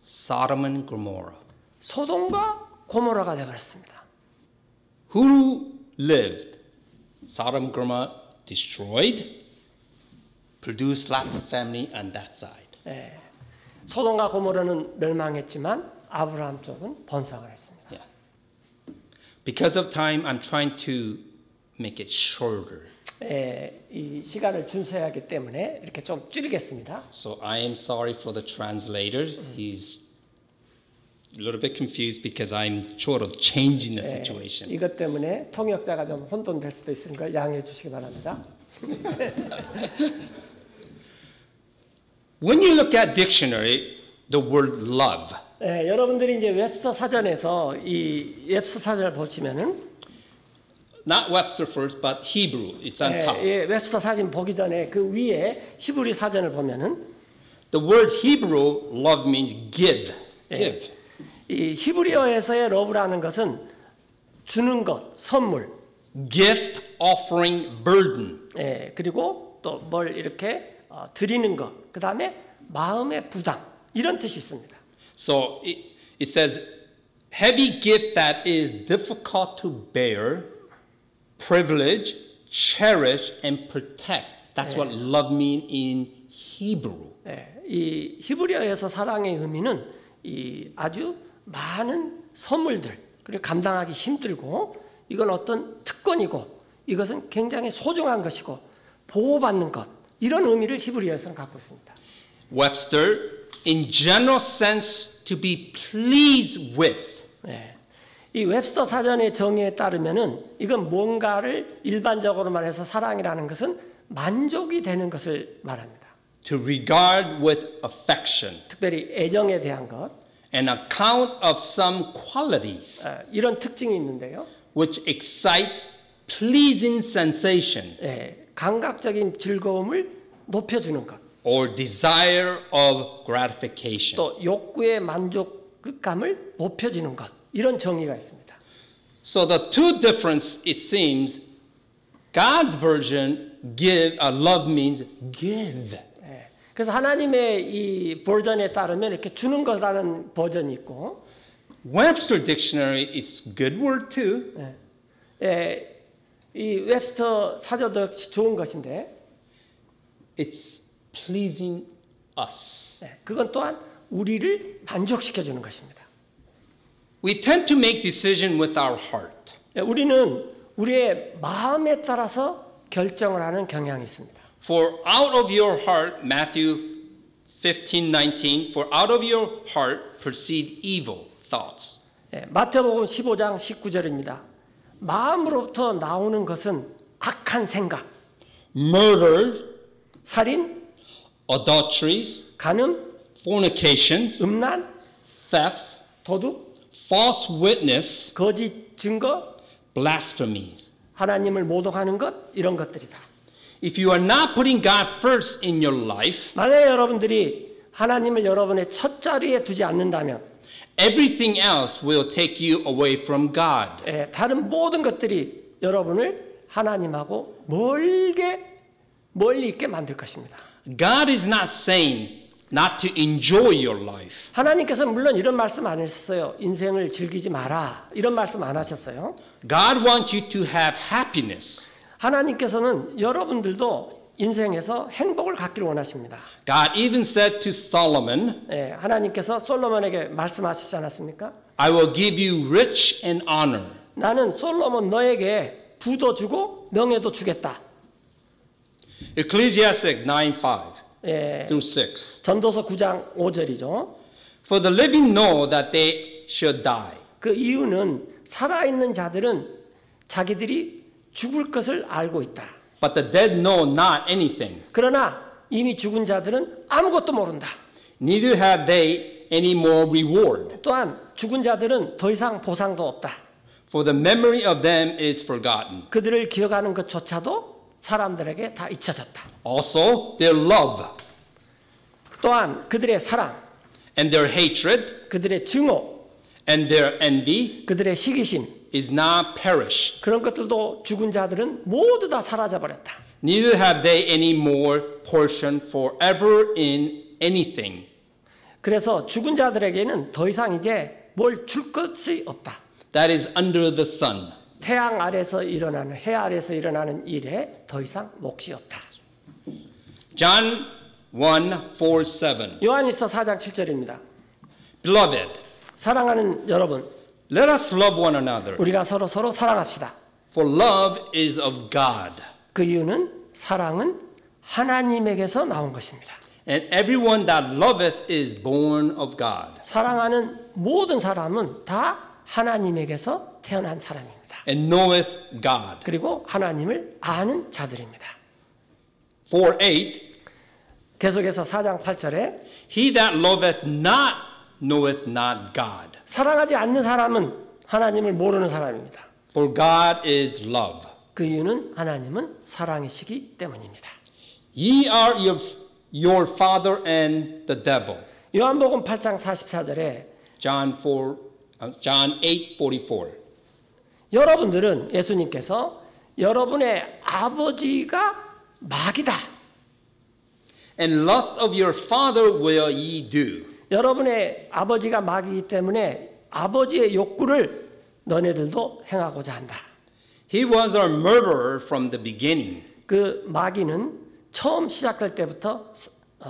Sodom and Gomorrah. 소돔과 고모라가 되어버렸습니다. Who lived? Sodom and Gomorrah destroyed, produced lots of family on that side. 소돔과 고모라는 멸망했지만 아브라함 쪽은 번성을 했습니다. Yeah. Because of time, I'm trying to make it shorter. 이 시간을 준수해야 하기 때문에 이렇게 좀 줄이겠습니다. So I am sorry for the translator. He's a little bit confused because I'm sort of changing the situation. 이것 때문에 통역자가 좀 혼돈될 수도 있으니 걸 양해해 주시기 바랍니다. When you look at dictionary, the word love, 여러분들이 이제 웹스터 사전에서 이 웹스터 사전을 보시면은 not Webster first, but Hebrew, it's on top. 웹스터 사진 보기 전에 그 위에 히브리 사전을 보면은 The word Hebrew, love means give, give. 이 히브리어에서의 러브라는 것은 주는 것, 선물, Gift, offering, burden. 그리고 또 뭘 이렇게 드리는 것, 그 다음에 마음의 부담 이런 뜻이 있습니다. So it says, heavy gift that is difficult to bear, privilege, cherish, and protect. That's what love means in Hebrew. 이 히브리어에서 사랑의 의미는 이 아주 많은 선물들 그리고 감당하기 힘들고 이건 어떤 특권이고 이것은 굉장히 소중한 것이고 보호받는 것 이런 의미를 히브리어에서는 갖고 있습니다. Webster, in general sense, to be pleased with. 이 웹스터 사전의 정의에 따르면은 이건 뭔가를 일반적으로 말해서 사랑이라는 것은 만족이 되는 것을 말합니다. To regard with affection. 특별히 애정에 대한 것. An account of some qualities. 이런 특징이 있는데요. Which excites pleasing sensation. 감각적인 즐거움을 높여주는 것. Or desire of gratification. 또 욕구의 만족감을 높여주는 것. 이런 정의가 있습니다. So the two difference it seems God's version give love means give. 그래서 하나님의 이 버전에 따르면 이렇게 주는 거라는 버전이 있고 Webster Dictionary is good word too. 이 웹스터 사전도 좋은 것인데 It's pleasing us. 그건 또한 우리를 만족시켜 주는 것입니다. We tend to make decision with our heart. 우리는 우리의 마음에 따라서 결정을 하는 경향이 있습니다. For out of your heart, Matthew 15:19, for out of your heart proceed evil thoughts. 마태복음 15장 19절입니다. 마음으로부터 나오는 것은 악한 생각, Murder, 살인, adulteries, 간음, fornications, 음란, thefts, 도둑, false witness, 거짓 증거, blasphemies. 하나님을 모독하는 것 이런 것들이다. If you are not putting God first in your life, 만약에 여러분들이 하나님을 여러분의 첫 자리에 두지 않는다면 everything else will take you away from God. 다른 모든 것들이 여러분을 하나님하고 멀리 있게 만들 것입니다. God is not saying not to enjoy your life. 하나님께서 물론 이런 말씀 안 하셨어요. 인생을 즐기지 마라. 이런 말씀 안 하셨어요. God wants you to have happiness. 하나님께서는 여러분들도 인생에서 행복을 갖기를 원하십니다. God even said to Solomon, 하나님께서 솔로몬에게 말씀하시지 않았습니까? I will give you rich and honor. 나는 솔로몬 너에게 부도 주고 명예도 주겠다. Ecclesiastes 9:5 through 6. 전도서 9장 5절이죠. For the living know that they shall die. 그 이유는 살아있는 자들은 자기들이 죽을 것을 알고 있다. But the dead know not anything. 그러나 이미 죽은 자들은 아무것도 모른다. Neither have they any more reward, 또한 죽은 자들은 더 이상 보상도 없다. for the memory of them is forgotten. 그들을 기억하는 것조차도 사람들에게 다 잊혀졌다. Also, their love 또한 그들의 사랑, and their hatred 그들의 증오, and their envy 그들의 시기심, is now perished. 그런 것들도 죽은 자들은 모두 다 사라져 버렸다. Neither have they any more portion forever in anything. 그래서 죽은 자들에게는 더 이상 이제 뭘 줄 것이 없다. That is under the sun. 태양 아래서 일어나는, 해 아래서 일어나는 일에 더 이상 몫이 없다. John 1:4-7. 요한일서 4장 7절입니다. Beloved, 사랑하는 여러분, let us love one another, 우리가 서로 사랑합시다. for love is of God. 그 이유는 사랑은 하나님에게서 나온 것입니다. And everyone that loveth is born of God, 사랑하는 모든 사람은 다 하나님에게서 태어난 사람입니다. and knoweth God. 그리고 하나님을 아는 자들입니다. 4:8. 계속해서 4장 8절에 He that loveth not knoweth not God, 사랑하지 않는 사람은 하나님을 모르는 사람입니다. for God is love. 그 이유는 하나님은 사랑이시기 때문입니다. Ye are your father and the devil. 요한복음 8장 44절에 John 8:44. 여러분들은 예수님께서 여러분의 아버지가 마귀다. And lust of your father will ye do. 여러분의 아버지가 마귀이기 때문에 아버지의 욕구를 너네들도 행하고자 한다. He was a murderer from the beginning, 그 마귀는 처음 시작할 때부터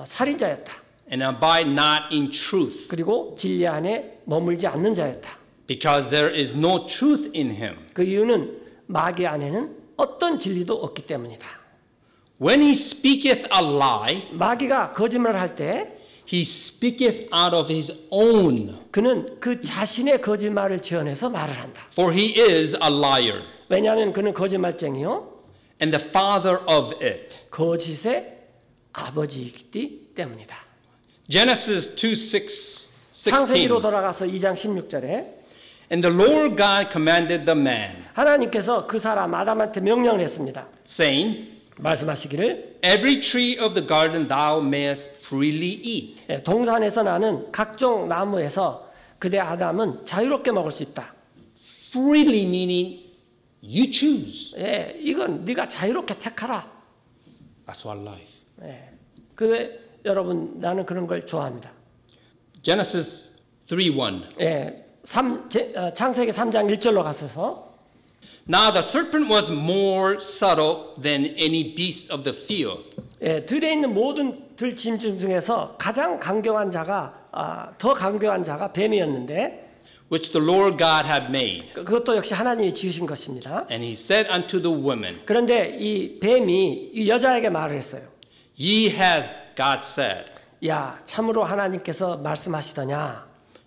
살인자였다. and abide not in truth, 그리고 진리 안에 머물지 않는 자였다. because there is no truth in him. 그 이유는 마귀 안에는 어떤 진리도 없기 때문이다. When he speaketh a lie, 마귀가 거짓말을 할 때 he speaketh out of his own, 그는 그 자신의 거짓말을 지어내서 말을 한다. for he is a liar, 왜냐하면 그는 거짓말쟁이요 and the father of it. 거짓의 아버지이기 때문이다. Genesis 2:16. 창세기로 돌아가서 2장 16절에 And the Lord God commanded the man, 하나님께서 그 사람 아담한테 명령을 했습니다. saying, 말씀하시기를 Every tree of the garden thou mayest freely eat, 동산에서 나는 각종 나무에서 그대 아담은 자유롭게 먹을 수 있다. freely meaning you choose. 이건 네가 자유롭게 택하라. That's our life. 여러분 나는 그런 걸 좋아합니다. Genesis 3:1. 창세기 3장 1절로 가셔서 Now the serpent was more subtle than any beast of the field, 들에 있는 모든 들짐승 중에서 가장 강경한 자가 더 강경한 자가 뱀이었는데 which the Lord God had made. 그것도 역시 하나님이 지으신 것입니다. And he said unto the woman, 그런데 이 뱀이 이 여자에게 말을 했어요. Ye have, God said, 야, 참으로 하나님께서 말씀하시더냐?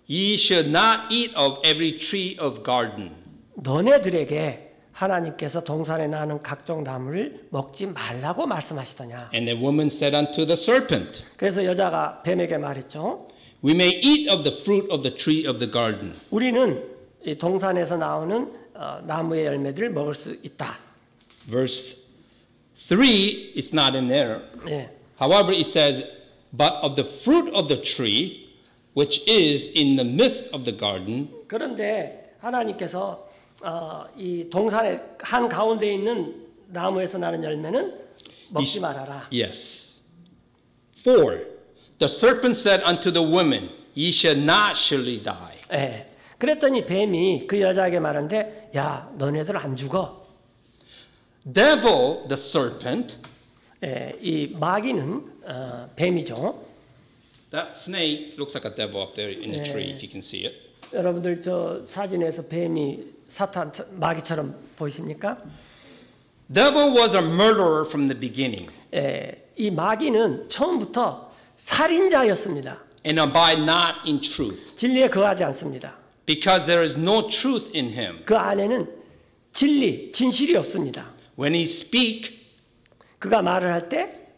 Ye should not eat of every tree of garden. 너네들에게 하나님께서 동산에 나는 각종 나무를 먹지 말라고 말씀하시더냐? And the woman said unto the serpent, 그래서 여자가 뱀에게 말했죠. We may eat of the fruit of the tree of the garden. 우리는 이 동산에서 나오는 나무의 열매들을 먹을 수 있다. Verse 3, it's not in there. 예. However, it says, But of the fruit of the tree, which is in the midst of the garden, 그런데 하나님께서 이 동산의 한 가운데 있는 나무에서 나는 열매는 먹지 말아라. Yes. 4. The serpent said unto the woman, Ye shall not surely die. 예. 그랬더니 뱀이 그 여자에게 말하는데, 야, 너네들 안 죽어. Devil, the serpent, 이 마귀는 뱀이죠. that snake looks like a devil up there in the tree, if you can see it. 여러분들 저 사진에서 뱀이 사탄 마귀처럼 보이십니까? Devil was a murderer from the beginning, 이 마귀는 처음부터 살인자였습니다. and abide not in truth, 진리에 거하지 않습니다. because there is no truth in him. 그 안에는 진리, 진실이 없습니다. When he speak, 그가 말을 할 때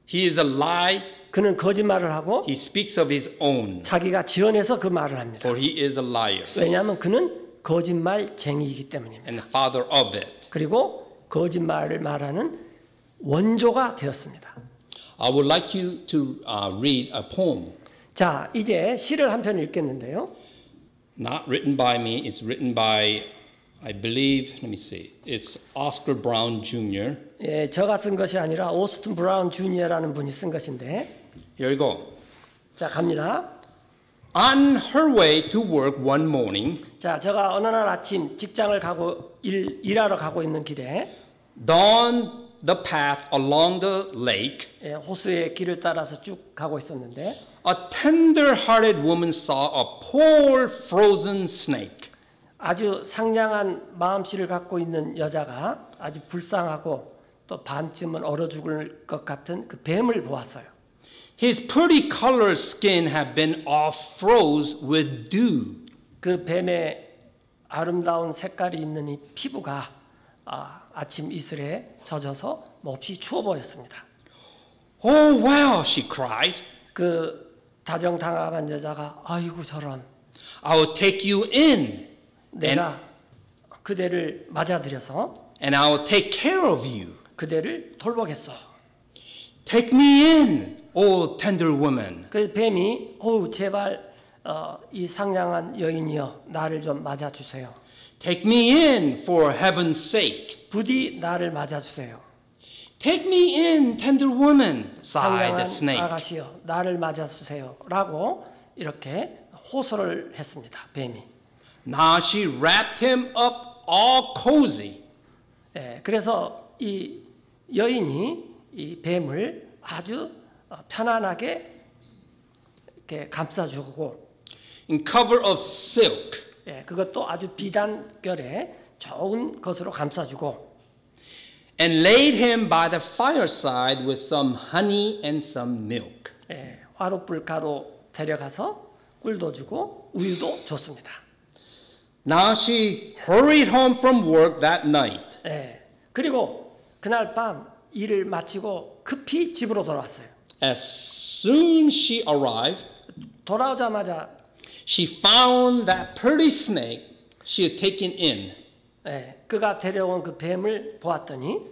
he is a lie 그는 거짓말을 하고 He speaks of his own, 자기가 지어내서 그 말을 합니다. for he is a liar 왜냐하면 그는 거짓말쟁이이기 때문입니다. and the father of it. 그리고 거짓말을 말하는 원조가 되었습니다. I would like you to read a poem, 자, 이제 시를 한 편 읽겠는데요. not written by me. It's written by, I believe, let me see. It's Oscar Brown Jr. 예, 저가 쓴 것이 아니라 오스틴 브라운 주니어라는 분이 쓴 것인데, Here we go. 자, 갑니다. On her way to work one morning, 자, 제가 어느 날 아침 직장을 가고 일하러 가고 있는 길에 down the path along the lake, 예, 호수의 길을 따라서 쭉 가고 있었는데 a tender-hearted woman saw a poor frozen snake. 아주 상냥한 마음씨를 갖고 있는 여자가 아주 불쌍하고 또 반쯤은 얼어 죽을 것 같은 그 뱀을 보았어요. His pretty colored skin had been all froze with dew. 그 뱀의 아름다운 색깔이 있는 이 피부가 아침 이슬에 젖어서 몹시 추워 보였습니다. Oh, wow, she cried. 그 다정다감한 여자가 아이고 저런 I will take you in 내가 그대를 맞아들여서 and I will take care of you. 그대를 돌보겠어. Take me in, O tender woman. 그래서 뱀이 제발 이 상냥한 여인이여 나를 좀 맞아주세요. Take me in for heaven's sake. 부디 나를 맞아주세요. Take me in, tender woman, sighed the 상냥한 snake. 아가씨여 나를 맞아주세요 라고 이렇게 호소를 했습니다. 뱀이. Now she wrapped him up all cozy. 예, 그래서 이 여인이 이 뱀을 아주 편안하게 이렇게 감싸주고 In cover of silk. 예, 그것도 아주 비단결에 좋은 것으로 감싸주고 And laid him by the fireside with some honey and some milk. 예, 화롯불 가로 데려가서 꿀도 주고 우유도 줬습니다. Now she hurried home from work that night. 예, 그리고 그날 밤 일을 마치고 급히 집으로 돌아왔어요. As soon she arrived, 돌아오자마자 she found that pretty snake she had taken in. 예, 그가 데려온 그 뱀을 보았더니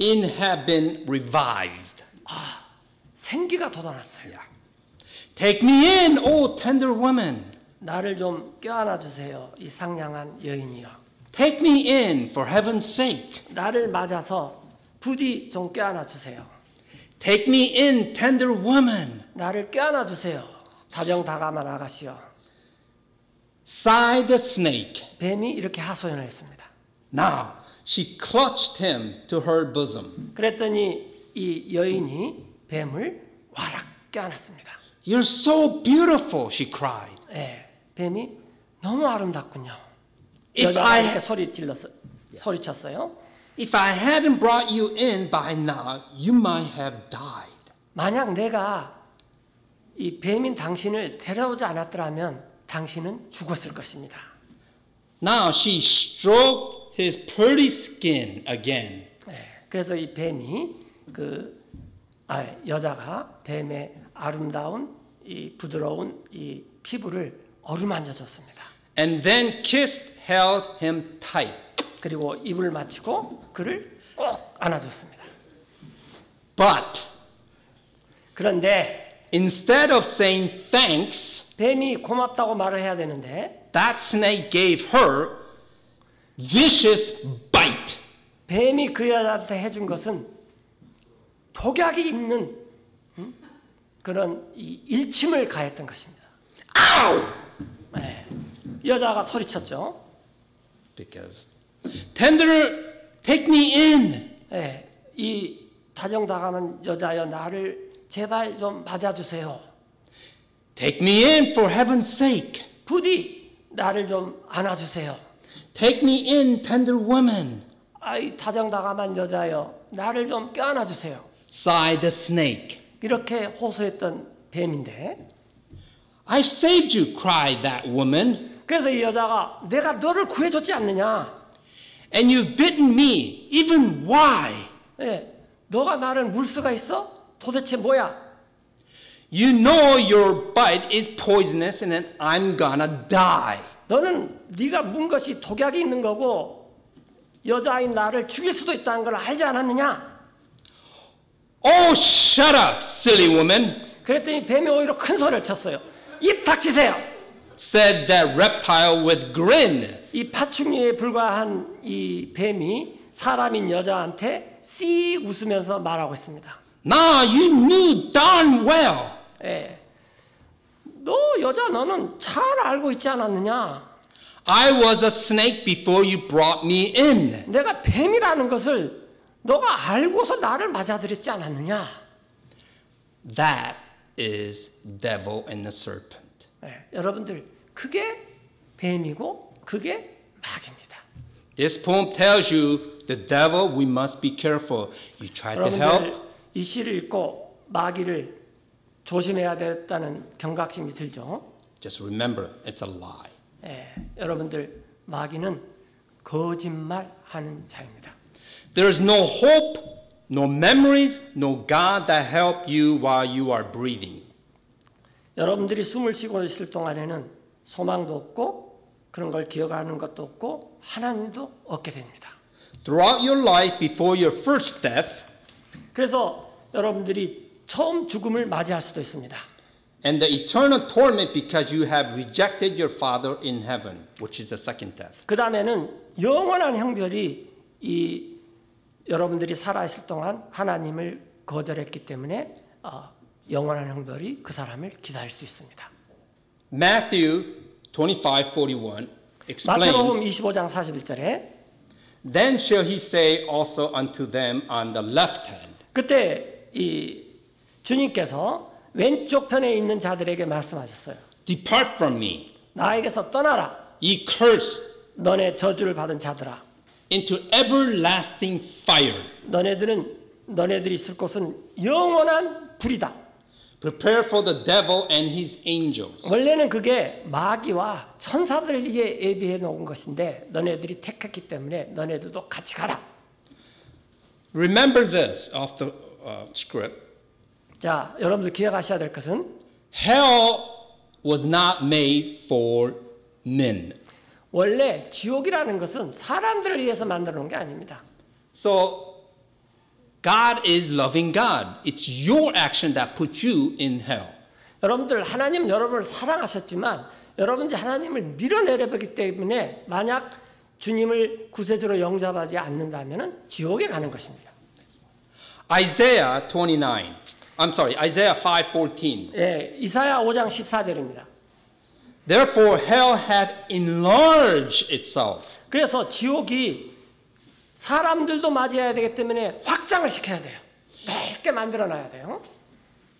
Had been revived. 생기가 돋아났어요. Take me in, O tender woman. 나를 좀 껴안아 주세요. 이 상냥한 여인이여. Take me in for heaven's sake. 나를 맞아서 부디 좀 껴안아 주세요. Take me in, tender woman. 나를 껴안아 주세요. 다정다감한 아가씨여. Sighed the snake. 뱀이 이렇게 하소연을 했습니다. Now she clutched him to her bosom. 그랬더니 이 여인이 뱀을 와락 껴안았습니다. You're so beautiful, she cried. 예, 뱀이 너무 아름답군요. If 여자가 I- 이렇게 소리쳤어요. If I hadn't brought you in by now, you might have died. 만약 내가 이 뱀인 당신을 데려오지 않았더라면 당신은 죽었을 것입니다. Now she stroked his pretty skin again. 그래서 이 뱀이 여자가 뱀의 아름다운 이 부드러운 이 피부를 어루만져 줬습니다. And then held him tight. 그리고 입을 맞추고 그를 꼭 안아줬습니다. But 그런데 instead of saying thanks, 뱀이 고맙다고 말을 해야 되는데 that snake gave her vicious bite. 뱀이 그 여자한테 해준 것은 독약이 있는 그런 이 일침을 가했던 것입니다. Ow! 네. 여자가 소리쳤죠. Because tender, take me in. 네. 이 다정다감한 여자여 나를 제발 좀 맞아주세요. Take me in for heaven's sake. 부디 나를 좀 안아주세요. Take me in, tender woman. 아이 다정다감한 여자여 나를 좀 껴안아주세요. Sighed the snake. 이렇게 호소했던 뱀인데 I've saved you, cried that woman. 그래서 이 여자가 내가 너를 구해줬지 않느냐. And you've bitten me. Even why? 예, 너가 나를 물 수가 있어? 도대체 뭐야? You know your bite is poisonous and then I'm gonna die. 너는 네가 문 것이 독약이 있는 거고 여자인 나를 죽일 수도 있다는 걸 알지 않았느냐? Oh, shut up, silly woman, 그랬더니 뱀이 오히려 큰 소리를 쳤어요. 입 닥치세요. said that reptile with grin. 이 파충류에 불과한 이 뱀이 사람인 여자한테 씩 웃으면서 말하고 있습니다. Now you knew darn well. 예. 너 여자 너는 잘 알고 있지 않았느냐? I was a snake before you brought me in. 내가 뱀이라는 것을 너가 알고서 나를 맞아들였지 않았느냐? That is devil and the serpent. 예. 여러분들 그게 뱀이고 그게 마귀입니다. This poem tells you the devil, we must be careful. You try to 여러분들 help. 이 시를 읽고 마귀를 조심해야 됐다는 경각심이 들죠. Just remember, it's a lie. 예, 여러분들 마귀는 거짓말하는 자입니다. There's no hope, no memories, no God that help you while you are breathing. 여러분들이 숨을 쉬고 있을 동안에는 소망도 없고 그런 걸 기억하는 것도 없고 하나님도 없게 됩니다. Throughout your life before your first death, 그래서 여러분들이 처음 죽음을 맞이할 수도 있습니다. and the eternal torment because you have rejected your Father in heaven, which is the second death. 그 다음에는 영원한 형벌이 이 여러분들이 살아있을 동안 하나님을 거절했기 때문에 영원한 형벌이 그 사람을 기다릴 수 있습니다. Matthew 25:41 마태복음 explains, 25장 41절에 Then shall he say also unto them on the left hand, 그때 이 주님께서 왼쪽 편에 있는 자들에게 말씀하셨어요. Depart from me, 나에게서 떠나라. ye cursed, 너네 저주를 받은 자들아. into everlasting fire, 너네들이 있을 곳은 영원한 불이다. prepared for the devil and his angels. 원래는 그게 마귀와 천사들을 위해 예비해 놓은 것인데 너네들이 택했기 때문에 너네들도 같이 가라. Remember this off the script. 자, 여러분들 기억하셔야 될 것은 Hell was not made for men. 원래 지옥이라는 것은 사람들을 위해서 만들어 놓은 게 아닙니다. So God is loving God. It's your action that puts you in hell. 여러분들 하나님 여러분을 사랑하셨지만 여러분들이 하나님을 밀어내려보기 때문에 만약 주님을 구세주로 영접하지 않는다면 지옥에 가는 것입니다. Isaiah 5:14. 예, 이사야 5장 14절입니다. Therefore hell had enlarged itself. 그래서 지옥이 사람들도 맞이해야 되기 때문에 확장을 시켜야 돼요. 넓게 만들어놔야 돼요.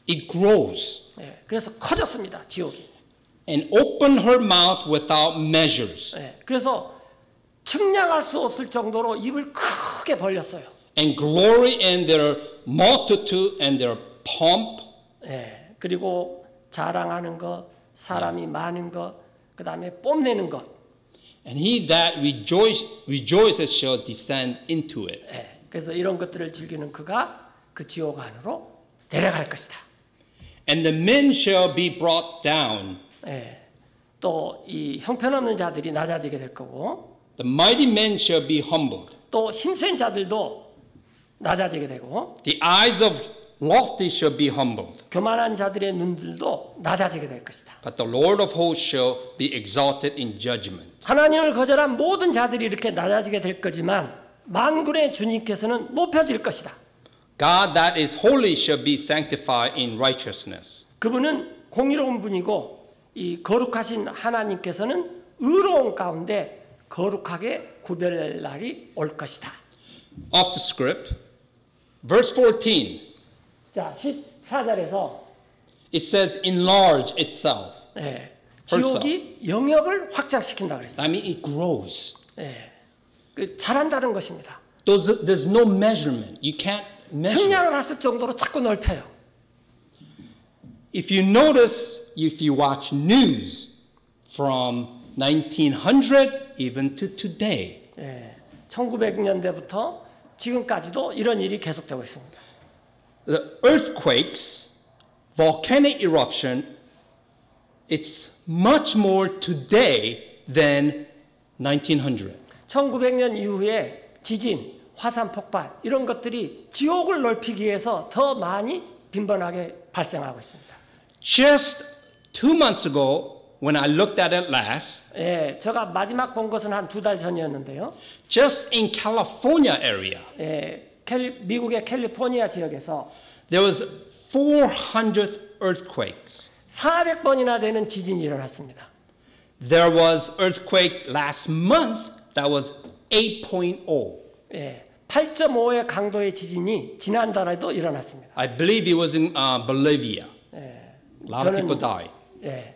It grows 예, 그래서 커졌습니다. 지옥이. and opened her mouth without measures 예, 그래서 측량할 수 없을 정도로 입을 크게 벌렸어요. and glory and their multitude and their pomp. 예, 그리고 자랑하는 것, 사람이 많은 것, 그 다음에 뽐내는 것. And he that rejoices shall descend into it. 예, 그래서 이런 것들을 즐기는 그가 그 지옥 안으로 내려갈 것이다. And the men shall be brought down. 예, 또 이 형편없는 자들이 낮아지게 될 거고 The mighty men shall be humbled. 또 힘센 자들도 낮아지게 되고 The eyes of lofty shall be humbled. 교만한 자들의 눈들도 낮아지게 될 것이다. But the Lord of hosts shall be exalted in judgment. 하나님을 거절한 모든 자들이 이렇게 낮아지게 될 거지만 만군의 주님께서는 높여질 것이다. God that is holy shall be sanctified in righteousness. 그분은 공의로운 분이고 이 거룩하신 하나님께서는 의로운 가운데 거룩하게 구별할 날이 올 것이다. Off the script, verse 14, 자, 14절에서 it says enlarge itself. 예, 지옥이 영역을 확장시킨다 그랬어요. I mean it grows. 예, 그 잘한다는 것입니다. There's no measurement. You can't measure. 측량을 했을 정도로 자꾸 넓혀요. If you notice, if you watch news from 1900 even to today, 예, 1900년대부터 지금까지도 이런 일이 계속되고 있습니다. the earthquakes, volcanic eruption, it's much more today than 1900. 1900년 이후에 지진, 화산 폭발 이런 것들이 지옥을 넓히기 위해서 더 많이 빈번하게 발생하고 있습니다. Just 2 months ago, when I looked at it last, 예, 제가 마지막 본 것은 한 2달 전이었는데요. just in California area, 예, 미국의 캘리포니아 지역에서 there was 400 earthquakes. 400번이나 되는 지진이 일어났습니다. There was earthquake last month that was 8.0. 예, 8.5의 강도의 지진이 지난달에도 일어났습니다. I believe it was in Bolivia. 예, A lot of people died. 예,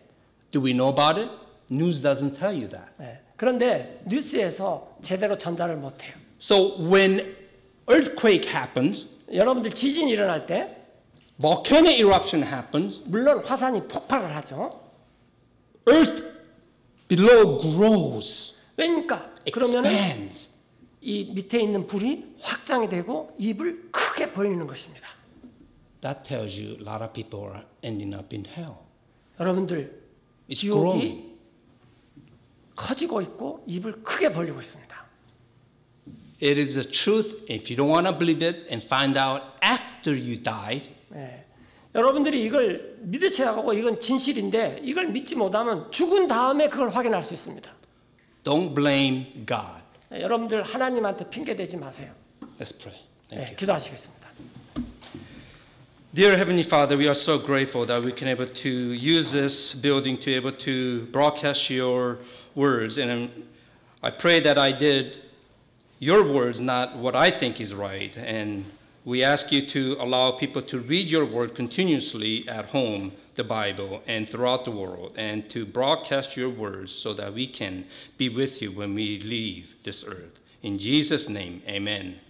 Do we know about it? News doesn't tell you that. 예. 그런데 뉴스에서 제대로 전달을 못해요. So when earthquake happens, 여러분들 지진이 일어날 때 volcanic eruption happens, 물론 화산이 폭발을 하죠. earth below grows, 왜입니까? 그러면 expands. 이 밑에 있는 불이 확장이 되고 입을 크게 벌리는 것입니다. That tells you a lot of people are ending up in hell. 여러분들 It's 지옥이 growing. 커지고 있고 입을 크게 벌리고 있습니다. It is the truth. If you don't want to believe it and find out after you died, 예. 여러분들이 이걸 믿으셔야 하고 이건 진실인데 이걸 믿지 못하면 죽은 다음에 그걸 확인할 수 있습니다. don't blame God. 예, 여러분들 하나님한테 핑계 대지 마세요. Let's pray. 예, Thank you. 기도하시겠습니다. Dear Heavenly Father, we are so grateful that we can able to use this building to able to broadcast your words. And I pray that I did your words, not what I think is right. And we ask you to allow people to read your word continuously at home, the Bible, and throughout the world, and to broadcast your words so that we can be with you when we leave this earth. In Jesus' name, amen.